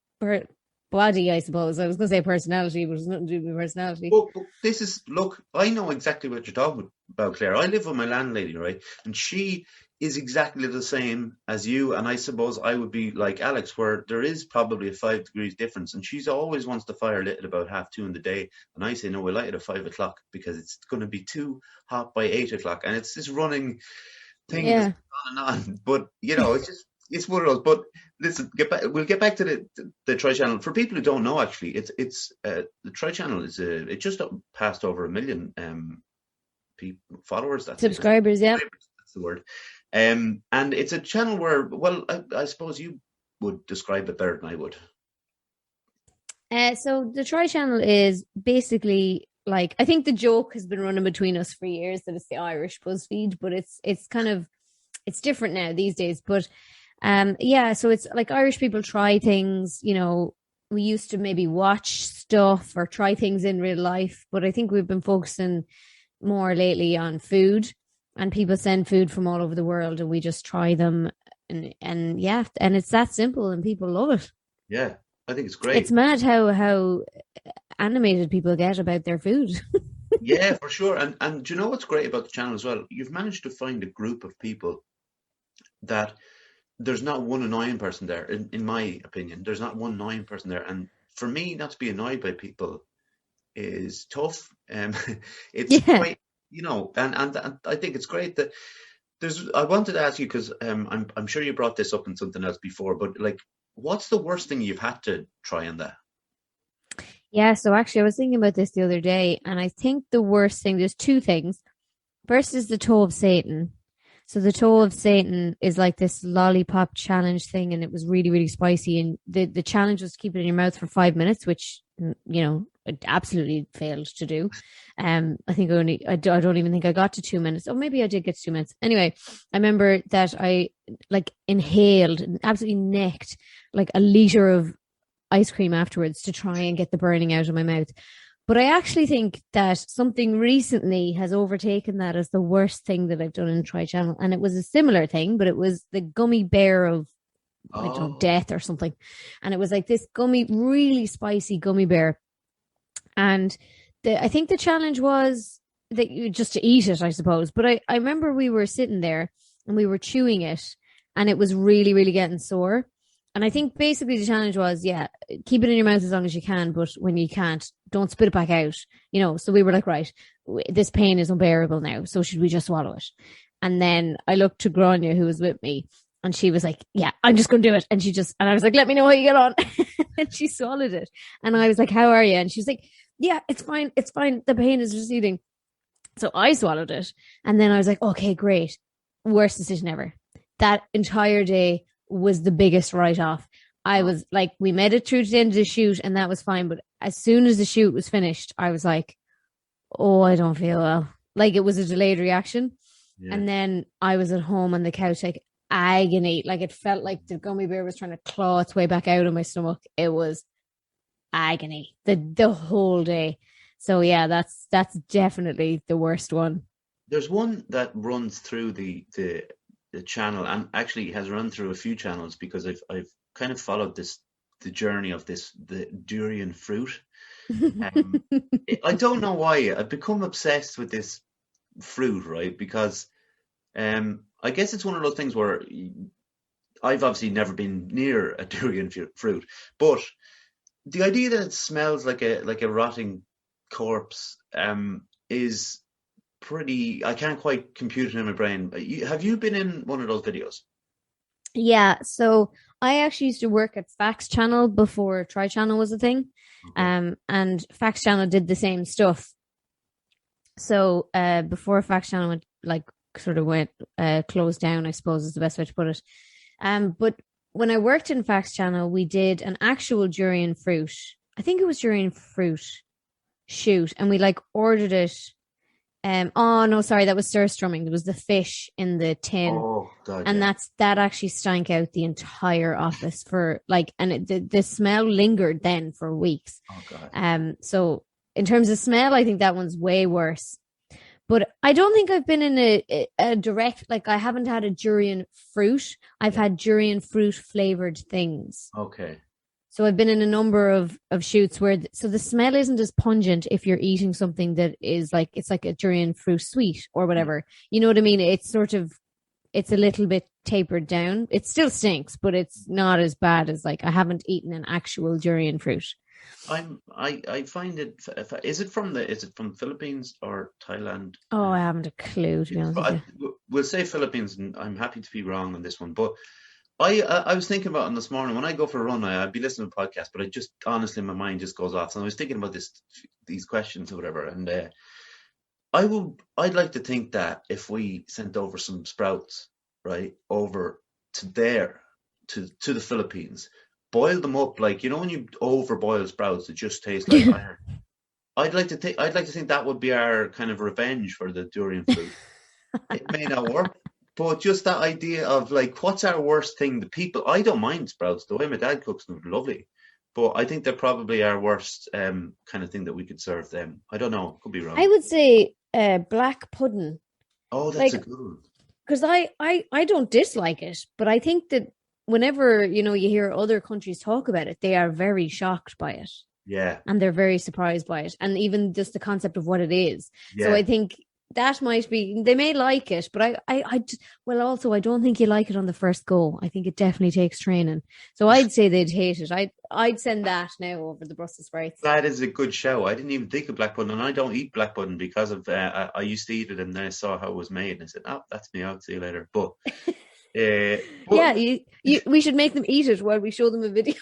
body, I suppose. I was going to say personality, but it's nothing to do with personality. But this is, look, I know exactly what you're talking about, Claire. I live with my landlady, right? And she is exactly the same as you. And I suppose I would be like Alex, where there is probably a 5 degrees difference. And she's always wants the fire lit at about 2:30 in the day. And I say, no, we'll light it at 5 o'clock because it's going to be too hot by 8 o'clock. And it's this running thing on and on. But, it's just, it's one of those. But listen, we'll get back to the Try channel. For people who don't know, actually, it's the Try channel is it just passed over 1 million followers. That's subscribers. Yeah, that's the word. And it's a channel where, well, I suppose you would describe it better than I would. So the Try channel is basically, like, I think the joke has been running between us for years that it's the Irish BuzzFeed, but it's kind of, it's different now these days. But so it's like Irish people try things, we used to maybe watch stuff or try things in real life, but I think we've been focusing more lately on food, and people send food from all over the world and we just try them, and it's that simple and people love it. Yeah, I think it's great. It's mad how animated people get about their food. Yeah, for sure. And do you know what's great about the channel as well? You've managed to find a group of people that there's not one annoying person there, in my opinion. There's not one annoying person there. And for me, not to be annoyed by people is tough. It's quite, and I think it's great that I wanted to ask you, because I'm sure you brought this up in something else before, but like, what's the worst thing you've had to try in that? Yeah, so actually I was thinking about this the other day, and I think the worst thing, there's two things. First is the toe of Satan. So the toe of Satan is like this lollipop challenge thing, and it was really, really spicy. And the challenge was to keep it in your mouth for 5 minutes, which, I absolutely failed to do. I think I don't even think I got to 2 minutes. Or maybe I did get to 2 minutes. Anyway, I remember that I like inhaled, absolutely necked like a liter of ice cream afterwards to try and get the burning out of my mouth. But I actually think that something recently has overtaken that as the worst thing that I've done in Tri-Channel. And it was a similar thing, but it was the gummy bear of, I don't know, death or something. And it was like this really spicy gummy bear. And I think the challenge was that you just to eat it, I suppose. But I remember we were sitting there and we were chewing it and it was really, really getting sore. And I think basically the challenge was, keep it in your mouth as long as you can, but when you can't, don't spit it back out, So we were like, right, this pain is unbearable now. So should we just swallow it? And then I looked to Grania, who was with me, and she was like, yeah, I'm just going to do it. And and I was like, let me know how you get on. And she swallowed it. And I was like, how are you? And she was like, yeah, it's fine. It's fine. The pain is receding. So I swallowed it. And then I was like, okay, great. Worst decision ever. That entire day was the biggest write-off. I was like, we made it through to the end of the shoot and that was fine. But as soon as the shoot was finished, I was like, oh, I don't feel well. Like it was a delayed reaction. Yeah. And then I was at home on the couch, like agony. Like it felt like the gummy bear was trying to claw its way back out of my stomach. It was agony the whole day. So yeah, that's definitely the worst one. There's one that runs through the channel and actually has run through a few channels because I've kind of followed the journey of the durian fruit. I don't know why I've become obsessed with this fruit, right? Because I guess it's one of those things where I've obviously never been near a durian fruit, but the idea that it smells like a rotting corpse is pretty. I can't quite compute it in my brain. Have you been in one of those videos? Yeah, so I actually used to work at Facts Channel before Tri-Channel was a thing. Okay. And Facts Channel did the same stuff. So before Facts Channel went closed down, I suppose is the best way to put it. But when I worked in Facts Channel, we did an actual durian fruit. I think it was durian fruit shoot, and we ordered it. Oh no, sorry, that was surstrumming. There was the fish in the tin. Oh God! And yeah. that actually stank out the entire office for and the smell lingered then for weeks. Oh God! So in terms of smell, I think that one's way worse. But I don't think I've been in a direct, I haven't had a durian fruit. I've had durian fruit flavored things. Okay. So I've been in a number of shoots where, so the smell isn't as pungent if you're eating something that is it's like a durian fruit sweet or whatever. You know what I mean? It's it's a little bit tapered down. It still stinks, but it's not as bad as I haven't eaten an actual durian fruit. I find it. Is it from the Philippines or Thailand? Oh, I haven't a clue, to be honest with you. We'll say Philippines, and I'm happy to be wrong on this one. But I was thinking about it this morning when I go for a run. I'd be listening to a podcast, but I just honestly my mind just goes off. So I was thinking about these questions or whatever, and I'd like to think that if we sent over some sprouts, right, over to the Philippines. Boil them up when you overboil sprouts, it just tastes like iron. I'd like to think that would be our kind of revenge for the durian fruit. It may not work, but just that idea of what's our worst thing? I don't mind sprouts. The way my dad cooks them, lovely, but I think they're probably our worst kind of thing that we could serve them. I don't know, could be wrong. I would say black pudding. Oh, that's a good one. Because I don't dislike it, but I think that whenever, you hear other countries talk about it, they are very shocked by it. Yeah. And they're very surprised by it. And even just the concept of what it is. Yeah. So I think that might be, they may like it, but also I don't think you like it on the first go. I think it definitely takes training. So I'd say they'd hate it. I'd send that now over the Brussels sprouts. That is a good show. I didn't even think of black pudding, and I don't eat black pudding because of, I used to eat it and then I saw how it was made and I said, oh, that's me, I'll see you later. But yeah, we should make them eat it while we show them a video.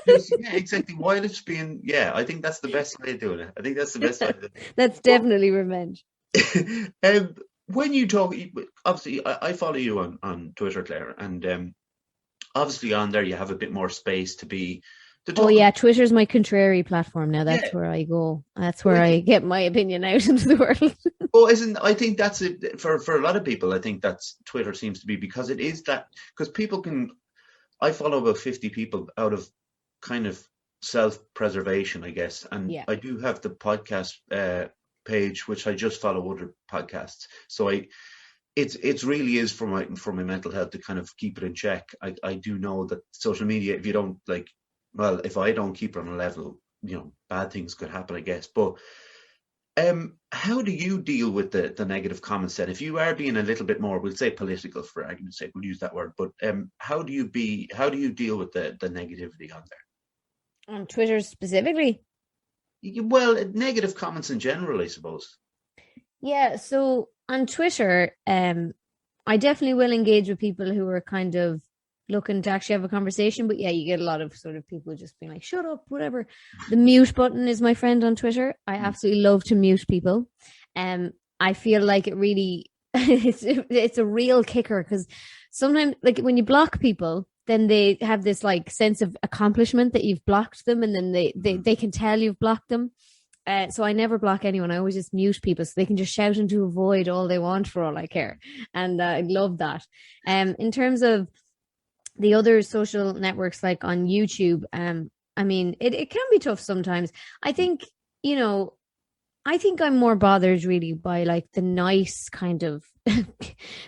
Yeah, exactly. While it's being, I think that's the best way of doing it. I think that's the best way. That's definitely revenge. When you talk, obviously, I follow you on Twitter, Claire, and obviously on there you have a bit more space to be Oh yeah, Twitter's my contrary platform now. That's where I go. That's where I get my opinion out into the world. Well, I think that's it for a lot of people. I think that's Twitter seems to be, because it is that, because people can. I follow about 50 people out of kind of self-preservation, I guess, and I do have the podcast page, which I just follow other podcasts. So it really is for my mental health to kind of keep it in check. I do know that social media, if you don't if I don't keep it on a level, bad things could happen, I guess. But how do you deal with the negative comments then? If you are being a little bit more, we'll say political for argument's sake, we'll use that word, but how do you deal with the negativity on there? On Twitter specifically? Well, negative comments in general, I suppose. Yeah, so on Twitter, I definitely will engage with people who are kind of looking to actually have a conversation. But yeah, you get a lot of sort of people just being like, shut up, whatever. The mute button is my friend on Twitter. I absolutely love to mute people. I feel like it really, it's a real kicker, because sometimes, like, when you block people, then they have this like sense of accomplishment that you've blocked them, and then they can tell you've blocked them. So I never block anyone. I always just mute people so they can just shout into a void all they want for all I care. And I love that. In terms of the other social networks, like on YouTube, I mean, it can be tough sometimes. I think, I'm more bothered really by like the nice kind of,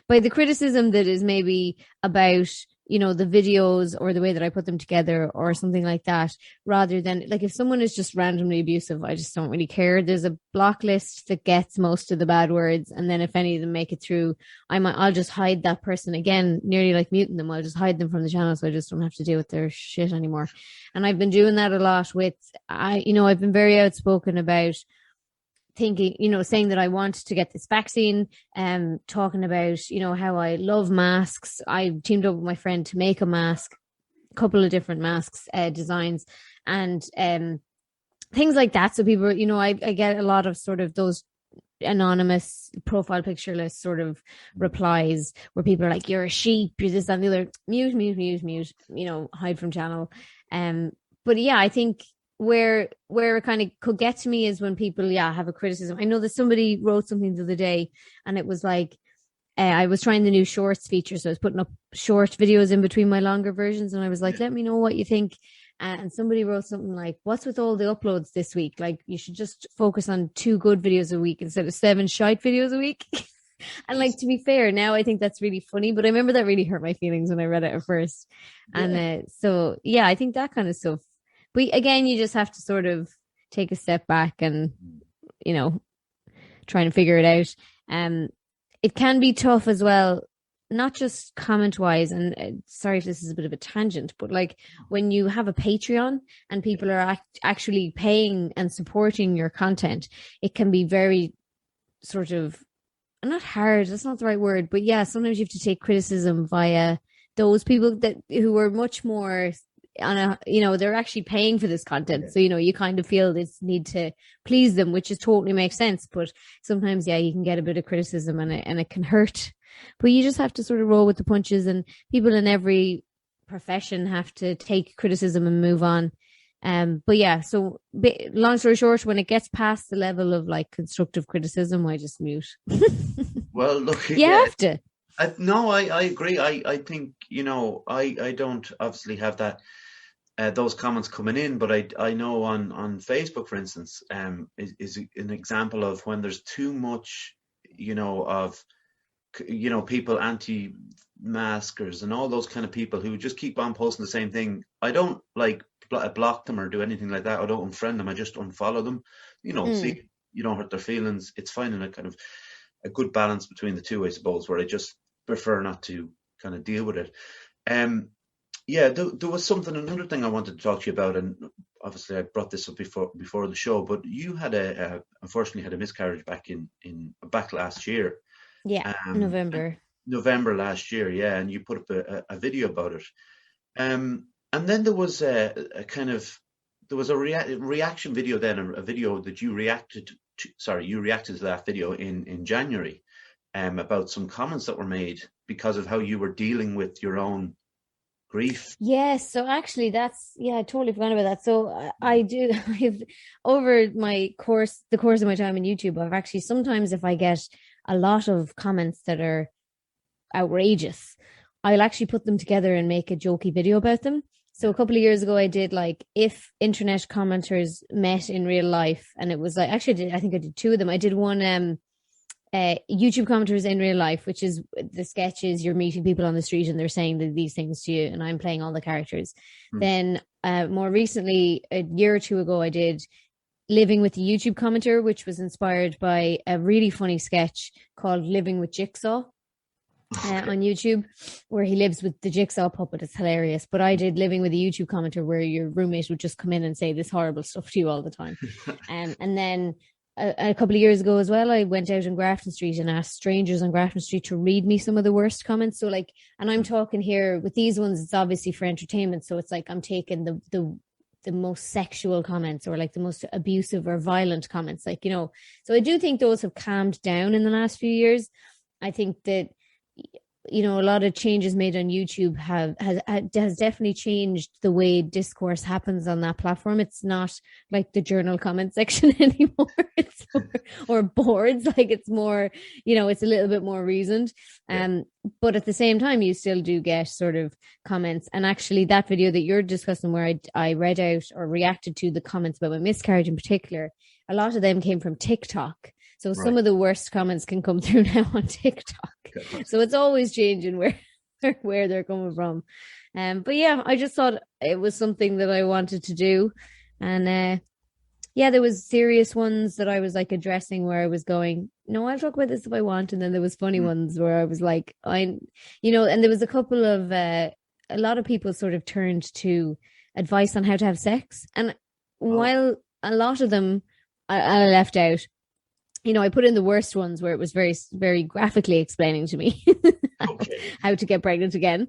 by the criticism that is maybe about, the videos or the way that I put them together or something like that, rather than like if someone is just randomly abusive, I just don't really care. There's a block list that gets most of the bad words. And then if any of them make it through, I'll just hide that person again, nearly like muting them. I'll just hide them from the channel so I just don't have to deal with their shit anymore. And I've been doing that a lot with, I've been very outspoken about thinking, saying that I want to get this vaccine, talking about, how I love masks. I teamed up with my friend to make a couple of different masks, designs, and things like that. So people, I get a lot of sort of those anonymous profile pictureless sort of replies where people are like, you're a sheep, you're this and the other, mute, hide from channel. But yeah, I think where it kind of could get to me is when people have a criticism. I know that somebody wrote something the other day and it was like, I was trying the new shorts feature, so I was putting up short videos in between my longer versions, and I was like, let me know what you think. And somebody wrote something like, what's with all the uploads this week? Like, you should just focus on 2 good videos a week instead of 7 shite videos a week. And like, to be fair, now I think that's really funny, but I remember that really hurt my feelings when I read it at first. And so I think that kind of stuff. But again, you just have to sort of take a step back and, try and figure it out. It can be tough as well, not just comment wise. And sorry if this is a bit of a tangent, but like when you have a Patreon and people are actually paying and supporting your content, it can be very sort of, not hard, that's not the right word, but yeah, sometimes you have to take criticism via those people who are much more on a, they're actually paying for this content. So, you kind of feel this need to please them, which is totally makes sense. But sometimes, you can get a bit of criticism and it can hurt, but you just have to sort of roll with the punches, and people in every profession have to take criticism and move on. But yeah, so long story short, when it gets past the level of like constructive criticism, I just mute. Well, look, you have to. I agree. I think, I don't obviously have that those comments coming in, but I know on Facebook, for instance, is an example of when there's too much, of people anti-maskers and all those kind of people who just keep on posting the same thing. I don't like block them or do anything like that. I don't unfriend them. I just unfollow them. See, you don't hurt their feelings. It's finding a kind of a good balance between the two, I suppose, where I just prefer not to kind of deal with it. There was another thing I wanted to talk to you about, and obviously I brought this up before the show, but you had unfortunately had a miscarriage back last year. Yeah, November last year, and you put up a video about it. And then there was a reaction video then, a video that you reacted to that video in January, about some comments that were made because of how you were dealing with your own grief. Yes, so actually I totally forgot about that. So I do I've over the course of my time on YouTube, I've actually sometimes if I get a lot of comments that are outrageous, I'll actually put them together and make a jokey video about them. So a couple of years ago, I did like if internet commenters met in real life, and it was like actually I think I did two of them. I did one YouTube commenters in real life, which is the sketches you're meeting people on the street and they're saying these things to you, and I'm playing all the characters. Then more recently, a year or two ago, I did Living with the YouTube commenter, which was inspired by a really funny sketch called Living with Jigsaw. On YouTube, where he lives with the jigsaw puppet. It's hilarious. But I did Living with a YouTube commenter, where your roommate would just come in and say this horrible stuff to you all the time. And then a couple of years ago as well, I went out on Grafton Street and asked strangers on Grafton Street to read me some of the worst comments. So like, and I'm talking here with these ones, it's obviously for entertainment. So it's like I'm taking the most sexual comments or like the most abusive or violent comments, like, you know. So I do think those have calmed down in the last few years. I think that, you know, a lot of changes made on YouTube has definitely changed the way discourse happens on that platform. It's not like the journal comment section anymore. It's more, or boards, like it's more, you know, it's a little bit more reasoned. But at the same time, you still do get sort of comments. And actually, that video that you're discussing, where I read out or reacted to the comments about my miscarriage in particular, a lot of them came from TikTok. So some of the worst comments can come through now on TikTok. God. So it's always changing where they're coming from. But yeah, I just thought it was something that I wanted to do. And there was serious ones that I was like addressing where I was going, no, I'll talk about this if I want. And then there was funny ones where I was like, and there was a couple of, a lot of people sort of turned to advice on how to have sex. And while a lot of them I left out, you know, I put in the worst ones where it was very, very graphically explaining to me how to get pregnant again.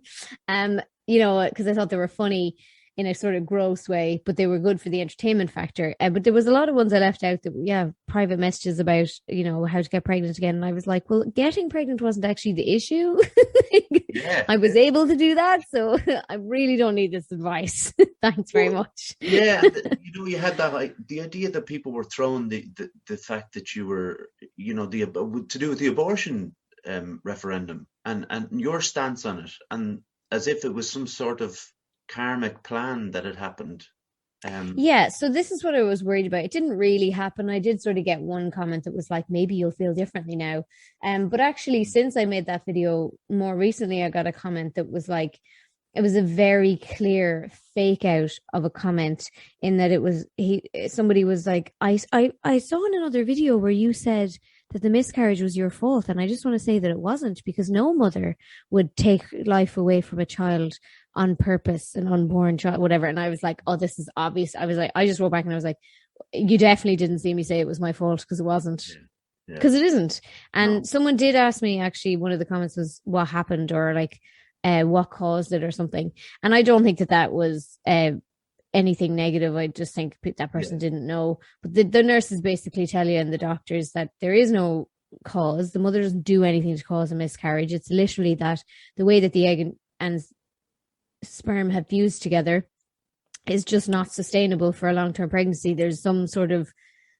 You know, because I thought they were funny in a sort of gross way, but they were good for the entertainment factor. But there was a lot of ones I left out that, private messages about, you know, how to get pregnant again. And I was like, well, getting pregnant wasn't actually the issue. I was able to do that. So I really don't need this advice. Thanks very much. Yeah. You know, you had that, like, the idea that people were throwing the fact that you were, you know, to do with the abortion referendum and your stance on it, and as if it was some sort of karmic plan that had happened. So this is what I was worried about. It didn't really happen. I did sort of get one comment that was like, maybe you'll feel differently now. But actually, since I made that video more recently, I got a comment that was like, it was a very clear fake out of a comment, in that it was somebody was like, I saw in another video where you said that the miscarriage was your fault, and I just want to say that it wasn't, because no mother would take life away from a child on purpose, an unborn child, whatever. And I was like, oh, this is obvious. I was like, I just wrote back and I was like, you definitely didn't see me say it was my fault, because it wasn't. Because it isn't. And someone did ask me, actually, one of the comments was what happened, or like what caused it or something. And I don't think that was anything negative. I just think that person didn't know. But the nurses basically tell you, and the doctors, that there is no cause. The mother doesn't do anything to cause a miscarriage. It's literally that the way that the egg and sperm have fused together is just not sustainable for a long-term pregnancy. There's some sort of,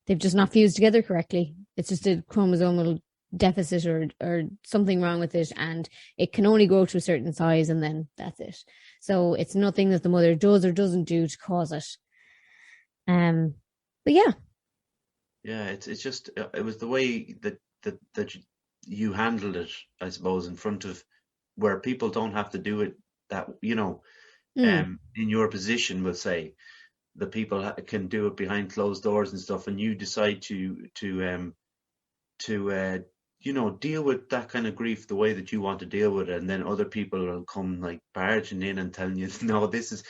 they've just not fused together correctly. It's just a chromosomal deficit or something wrong with it, and it can only grow to a certain size, and then that's it. So it's nothing that the mother does or doesn't do to cause it. But it's just, it was the way that you handled it, I suppose, in front of where people don't have to do it, that, you know, in your position, we'll say, the people can do it behind closed doors and stuff, and you decide to you know, deal with that kind of grief the way that you want to deal with it, and then other people will come like barging in and telling you, no, this is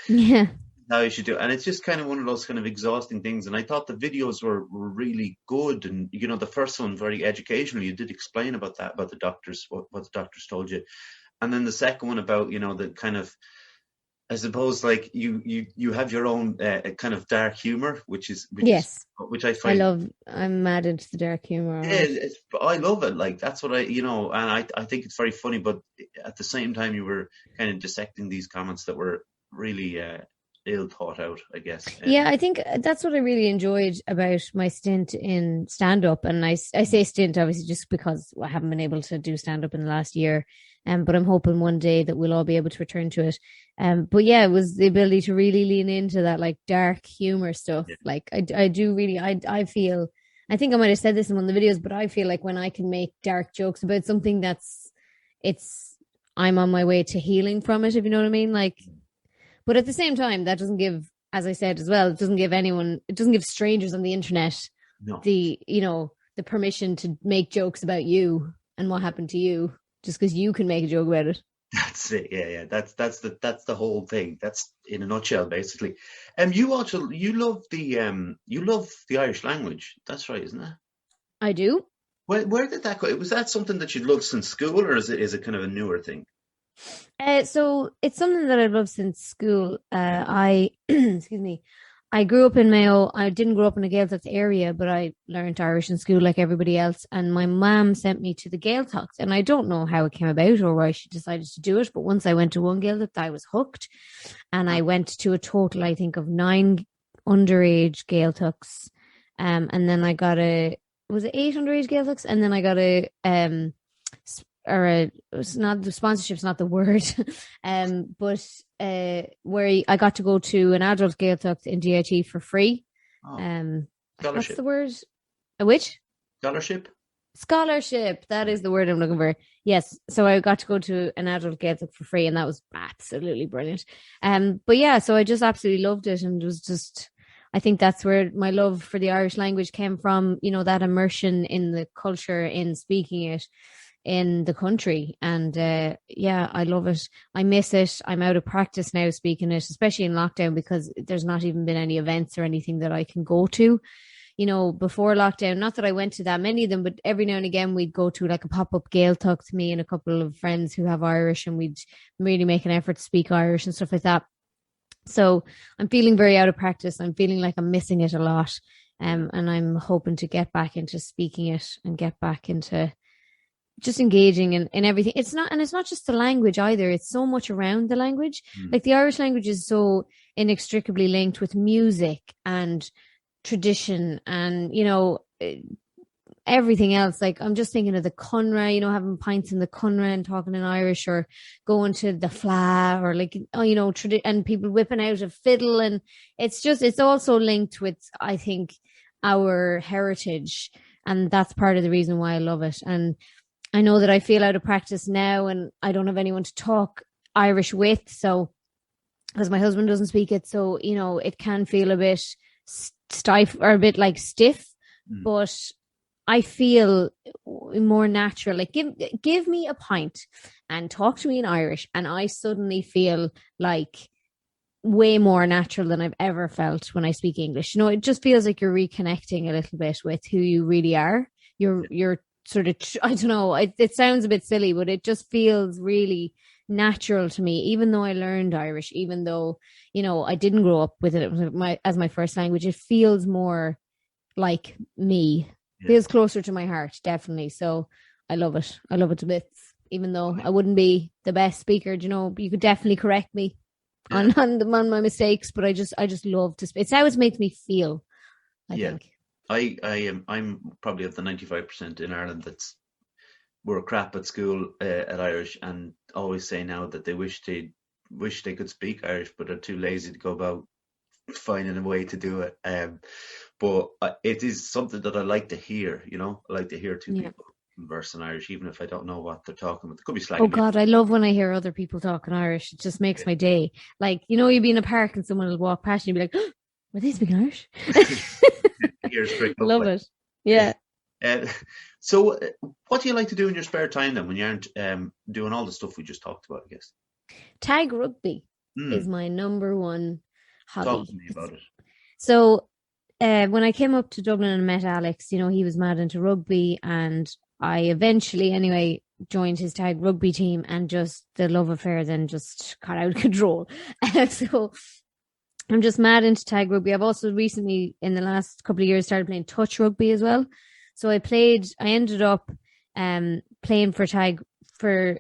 how you should do it. And it's just kind of one of those kind of exhausting things. And I thought the videos were really good, and, you know, the first one very educational. You did explain about that, about the doctors, what the doctors told you, and then the second one about, you know, the kind of I suppose like you have your own kind of dark humor, which Yes. I find. I'm mad into the dark humor. Yeah, I love it. Like that's what and I think it's very funny. But at the same time, you were kind of dissecting these comments that were really ill thought out, I guess. Yeah, I think that's what I really enjoyed about my stint in stand up. And I say stint obviously just because I haven't been able to do stand up in the last year. But I'm hoping one day that we'll all be able to return to it. But yeah, it was the ability to really lean into that like dark humor stuff. Yeah. Like I do really, I feel, I think I might have said this in one of the videos, but I feel like when I can make dark jokes about something I'm on my way to healing from it, if you know what I mean. Like, but at the same time, that doesn't give, as I said as well, it doesn't give strangers on the internet No. the permission to make jokes about you and what happened to you just because you can make a joke about it. That's it. Yeah. That's the whole thing. That's in a nutshell, basically. You love the Irish language. That's right, isn't it? I do. Where did that go? Was that something that you'd loved since school, or is it kind of a newer thing? So it's something that I've loved since school. I excuse me. I grew up in Mayo. I didn't grow up in a Gaeltacht area, but I learned Irish in school like everybody else. And my mum sent me to the Gaeltacht, and I don't know how it came about or why she decided to do it. But once I went to one Gaeltacht, I was hooked, and I went to a total, I think, of 9 underage Gaeltachts. And then I got was it 8 underage Gaeltachts? And then I got it's not the sponsorship's not the word, but where I got to go to an adult Gaeltacht in DIT for free. What's the word? A which? Scholarship. Scholarship. That is the word I'm looking for. Yes. So I got to go to an adult Gaeltacht for free, and that was absolutely brilliant. But yeah, so I just absolutely loved it, and it was just. I think that's where my love for the Irish language came from. You know, that immersion in the culture, in speaking it in the country. And yeah, I love it. I miss it. I'm out of practice now speaking it, especially in lockdown, because there's not even been any events or anything that I can go to. You know, before lockdown, not that I went to that many of them, but every now and again we'd go to like a pop-up Gaeltacht, me and a couple of friends who have Irish, and we'd really make an effort to speak Irish and stuff like that. So I'm feeling very out of practice. I'm feeling like I'm missing it a lot. And I'm hoping to get back into speaking it and get back into just engaging in everything. It's not just the language either. It's so much around the language. Like the Irish language is so inextricably linked with music and tradition and, you know, everything else. Like I'm just thinking of the Conra, you know, having pints in the Conra and talking in Irish, or going to the Fla, or like, you know, and people whipping out a fiddle. And it's also linked with, I think, our heritage. And that's part of the reason why I love it. And I know that I feel out of practice now, and I don't have anyone to talk Irish with. So, because my husband doesn't speak it, so, you know, it can feel a bit stiff or a bit like stiff, but I feel more natural. Like give me a pint and talk to me in Irish, and I suddenly feel like way more natural than I've ever felt when I speak English. You know, it just feels like you're reconnecting a little bit with who you really are. You're sort of, I don't know, it sounds a bit silly, but it just feels really natural to me, even though I learned Irish, even though, you know, I didn't grow up with it as my first language. It feels more like me. Feels closer to my heart, definitely. So I love it to bits, even though I wouldn't be the best speaker. You know, you could definitely correct me on my mistakes, but I just love to speak. It's how it makes me feel, I think. I'm probably of the 95% in Ireland we're crap at school at Irish, and always say now that they wish they could speak Irish, but are too lazy to go about finding a way to do it. But it is something that I like to hear. You know, I like to hear two people converse in Irish, even if I don't know what they're talking about. It could be slightly. Oh God, I love when I hear other people talking Irish. It just makes my day. Like, you know, you'd be in a park and someone will walk past you and you'd be like, oh, were they speaking Irish? Love it. Yeah. So what do you like to do in your spare time then, when you aren't doing all the stuff we just talked about, I guess? Tag rugby is my number one hobby. Talk to me about it. So when I came up to Dublin and met Alex, you know, he was mad into rugby, and I eventually, anyway, joined his tag rugby team, and just the love affair then just got out of control. So I'm just mad into tag rugby. I've also recently, in the last couple of years, started playing touch rugby as well. So I ended up playing for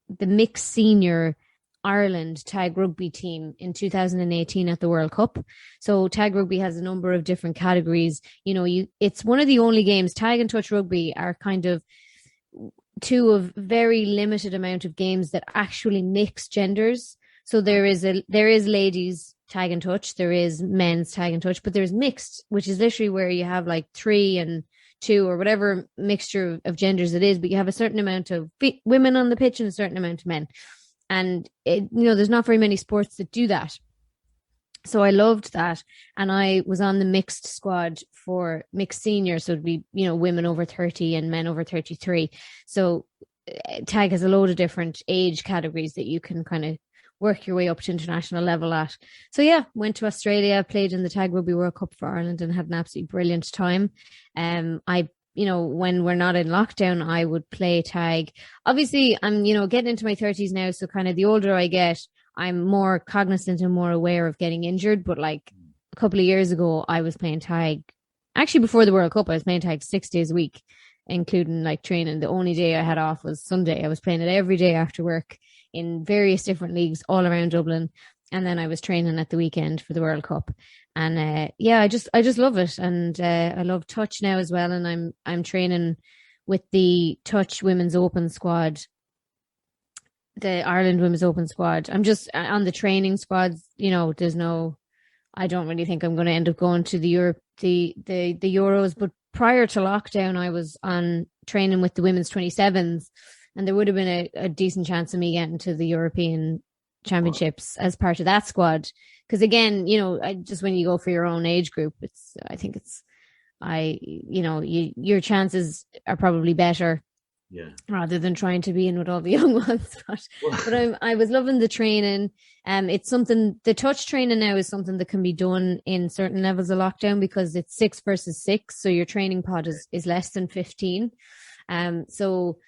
the mixed senior Ireland tag rugby team in 2018 at the World Cup. So tag rugby has a number of different categories. It's one of the only games, tag and touch rugby are kind of two of very limited amount of games that actually mix genders. So there is ladies tag and touch, there is men's tag and touch, but there's mixed, which is literally where you have like 3 and 2 or whatever mixture of genders it is, but you have a certain amount of women on the pitch and a certain amount of men. And there's not very many sports that do that. So I loved that. And I was on the mixed squad for mixed senior. So it'd be, women over 30 and men over 33. So tag has a load of different age categories that you can kind of work your way up to international level at. So yeah, went to Australia, played in the Tag Rugby World Cup for Ireland and had an absolutely brilliant time. When we're not in lockdown, I would play tag. Obviously, I'm, getting into my 30s now. So kind of the older I get, I'm more cognizant and more aware of getting injured. But like a couple of years ago, I was playing tag. Actually, before the World Cup, I was playing tag 6 days a week, including like training. The only day I had off was Sunday. I was playing it every day after work in various different leagues all around Dublin. And then I was training at the weekend for the World Cup. And I just love it. And I love touch now as well. And I'm training with the touch women's open squad, the Ireland women's open squad. I'm just on the training squads. I don't really think I'm going to end up going to the Euros. But prior to lockdown, I was on training with the women's 27s. And there would have been a decent chance of me getting to the European Championships as part of that squad. Because again, just when you go for your own age group, your chances are probably better. Yeah. Rather than trying to be in with all the young ones. But I was loving the training. It's something, the touch training now is something that can be done in certain levels of lockdown because it's 6 versus 6. So your training pod is less than 15. So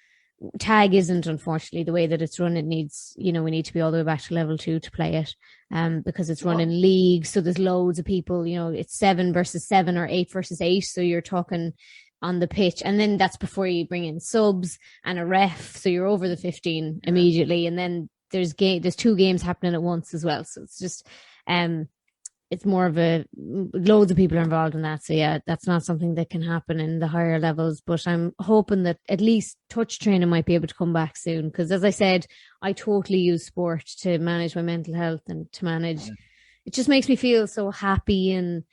tag isn't, unfortunately, the way that it's run. It needs, we need to be all the way back to level 2 to play it, because it's run in leagues. So there's loads of people, it's 7 versus 7 or 8 versus 8. So you're talking on the pitch. And then that's before you bring in subs and a ref. So you're over the 15 immediately. And then there's 2 games happening at once as well. So it's just, it's more of loads of people are involved in that. So yeah, that's not something that can happen in the higher levels, but I'm hoping that at least touch training might be able to come back soon. Because as I said, I totally use sport to manage my mental health and to manage, it just makes me feel so happy. And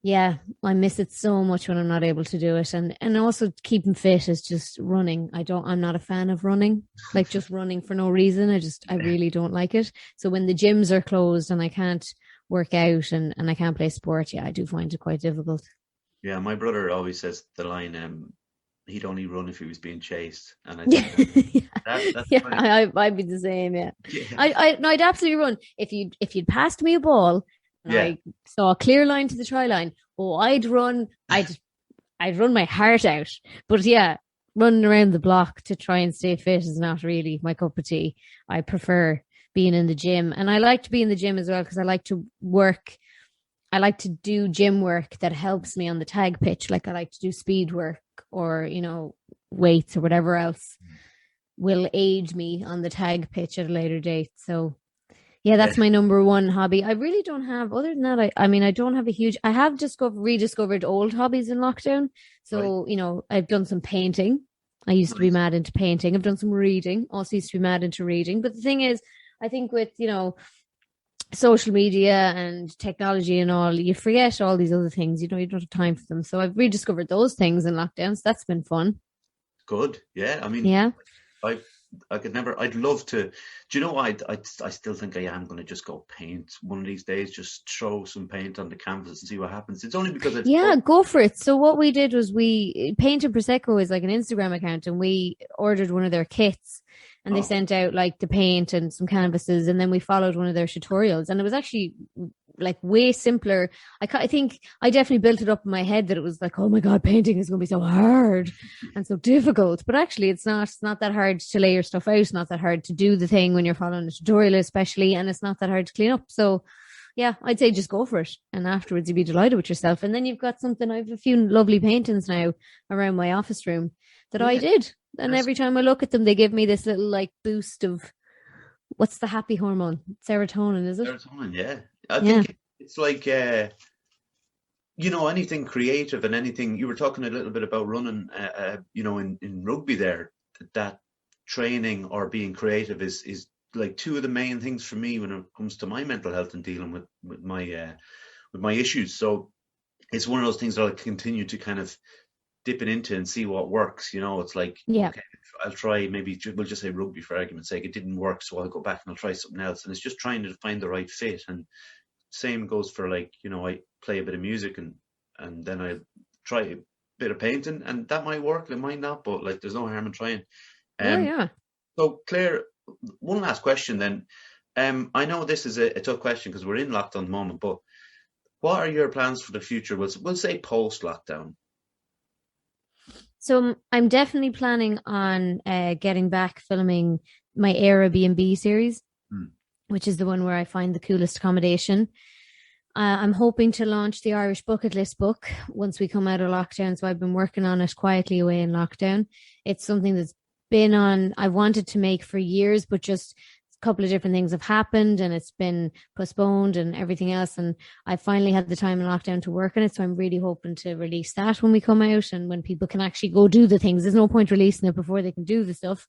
yeah, I miss it so much when I'm not able to do it. And also keeping fit is just running. I'm not a fan of running, like just running for no reason. I really don't like it. So when the gyms are closed and I can't work out and I can't play sport, I do find it quite difficult. Yeah, my brother always says the line, he'd only run if he was being chased. And I think I'd be the same. Yeah. I'd absolutely run if you'd passed me a ball and I saw a clear line to the try line. I'd run my heart out. But yeah, running around the block to try and stay fit is not really my cup of tea. I prefer being in the gym, and I like to be in the gym as well because I like to do gym work that helps me on the tag pitch. Like I like to do speed work or weights or whatever else will aid me on the tag pitch at a later date. So yeah, that's my number one hobby. I really don't have, other than that, I don't have I have just rediscovered old hobbies in lockdown. So I've done some painting. I used to be mad into painting. I've done some reading, also used to be mad into reading. But the thing is, I think with, social media and technology and all, you forget all these other things. You don't have time for them. So I've rediscovered those things in lockdown. So that's been fun. Good. Yeah. I could never, I'd love to, do you know what? I still think I am going to just go paint one of these days, just throw some paint on the canvas and see what happens. It's only because it's fun. Go for it. So what we did was Paint and Prosecco is like an Instagram account, and we ordered one of their kits. And they sent out like the paint and some canvases, and then we followed one of their tutorials, and it was actually like way simpler. I think I definitely built it up in my head that it was like, oh my God, painting is going to be so hard and so difficult. But actually, it's not. It's not that hard to lay your stuff out. It's not that hard to do the thing when you're following a tutorial, especially, and it's not that hard to clean up. So, yeah, I'd say just go for it, and afterwards you'd be delighted with yourself. And then you've got something. I have a few lovely paintings now around my office room that I did, and every time I look at them, they give me this little like boost of what's the happy hormone? Serotonin, is it? Serotonin, yeah. I think it's like, anything creative and anything. You were talking a little bit about running, in rugby there, that training or being creative is like two of the main things for me when it comes to my mental health and dealing with my issues. So it's one of those things that I'll continue to kind of dipping into and see what works. It's like, okay, I'll try, maybe we'll just say rugby for argument's sake. It didn't work, so I'll go back and I'll try something else. And it's just trying to find the right fit. And same goes for like, I play a bit of music and then I try a bit of painting, and that might work, it might not, but like there's no harm in trying. So Claire, one last question then. I know this is a tough question because we're in lockdown at the moment, but what are your plans for the future? We'll say post-lockdown. So I'm definitely planning on getting back filming my Airbnb series, which is the one where I find the coolest accommodation. I'm hoping to launch the Irish Bucket List book once we come out of lockdown. So I've been working on it quietly away in lockdown. It's something that's been on, I wanted to make for years, but just a couple of different things have happened and it's been postponed and everything else. And I finally had the time in lockdown to work on it. So I'm really hoping to release that when we come out and when people can actually go do the things. There's no point releasing it before they can do the stuff.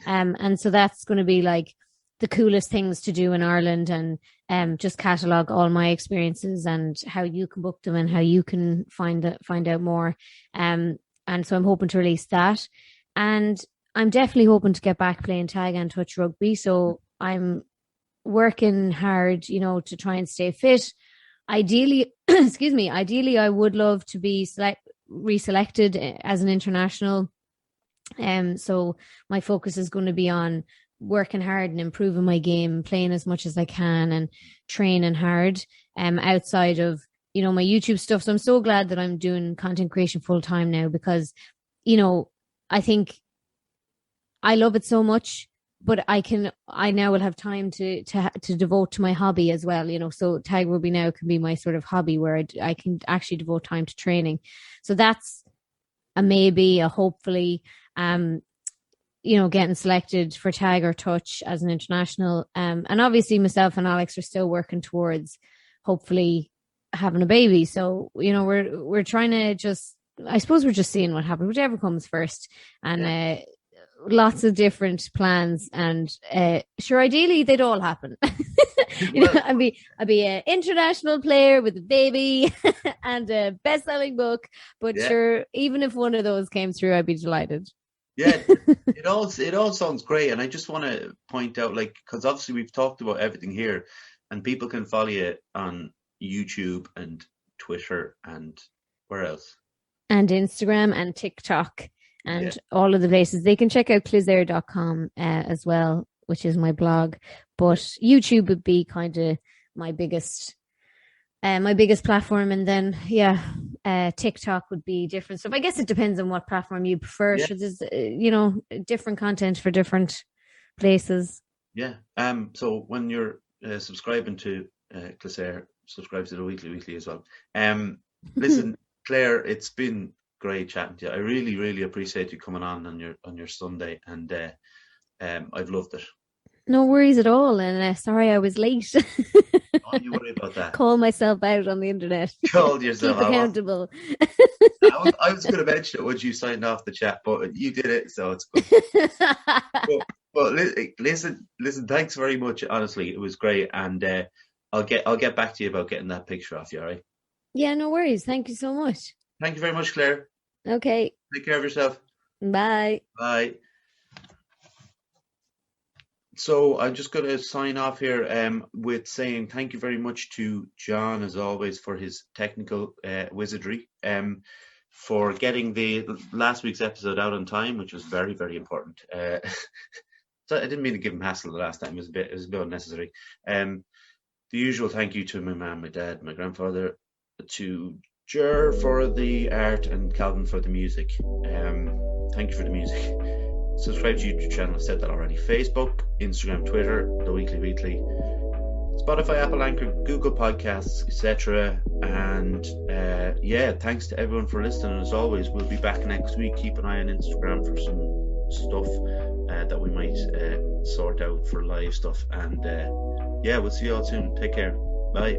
And so that's going to be like the coolest things to do in Ireland, and just catalogue all my experiences and how you can book them and how you can find out more. And so I'm hoping to release that. And I'm definitely hoping to get back playing tag and touch rugby. So I'm working hard, to try and stay fit. Ideally, ideally, I would love to be reselected as an international. So my focus is going to be on working hard and improving my game, playing as much as I can and training hard outside of, my YouTube stuff. So I'm so glad that I'm doing content creation full time now because, I think I love it so much, but I now will have time to devote to my hobby as well, so tag rugby now can be my sort of hobby where I can actually devote time to training. So that's a maybe, a hopefully, getting selected for tag or touch as an international. And obviously myself and Alex are still working towards hopefully having a baby. So, we're trying to just, I suppose we're just seeing what happens, whichever comes first. And lots of different plans. And sure, ideally they'd all happen. I'd be an international player with a baby and a best-selling book. But sure, even if one of those came through, I'd be delighted. Yeah, it all sounds great, and I just want to point out, because obviously we've talked about everything here, and people can follow you on YouTube and Twitter and where else? And Instagram and TikTok and all of the places. They can check out Clisare.com as well, which is my blog. But YouTube would be kind of my biggest platform, and then TikTok would be different. So I guess it depends on what platform you prefer. So there's different content for different places. So when you're subscribing to Clisare, subscribe to the Weekly as well. Listen, Claire, it's been great chatting to you. I really, really appreciate you coming on your Sunday, and I've loved it. No worries at all, and sorry I was late. Don't you worry about that. Call myself out on the internet. Called yourself Keep accountable. I was going to mention it once you signed off the chat, but you did it, so it's good. but listen, thanks very much. Honestly, it was great, and I'll get back to you about getting that picture off you. All right? Yeah, no worries. Thank you so much. Thank you very much, Claire. Okay. Take care of yourself. Bye. Bye. So I'm just going to sign off here with saying thank you very much to John, as always, for his technical wizardry, for getting the last week's episode out on time, which was very, very important. So I didn't mean to give him hassle the last time. It was a bit unnecessary. The usual thank you to my mum, my dad, my grandfather, to Jer for the art, and Calvin for the music. Thank you for the music. Subscribe to YouTube channel, I said that already. Facebook, Instagram, Twitter, The Weekly, Spotify, Apple Anchor, Google Podcasts, etc. And thanks to everyone for listening. As always, we'll be back next week. Keep an eye on Instagram for some stuff that we might sort out for live stuff. And we'll see you all soon. Take care. Bye.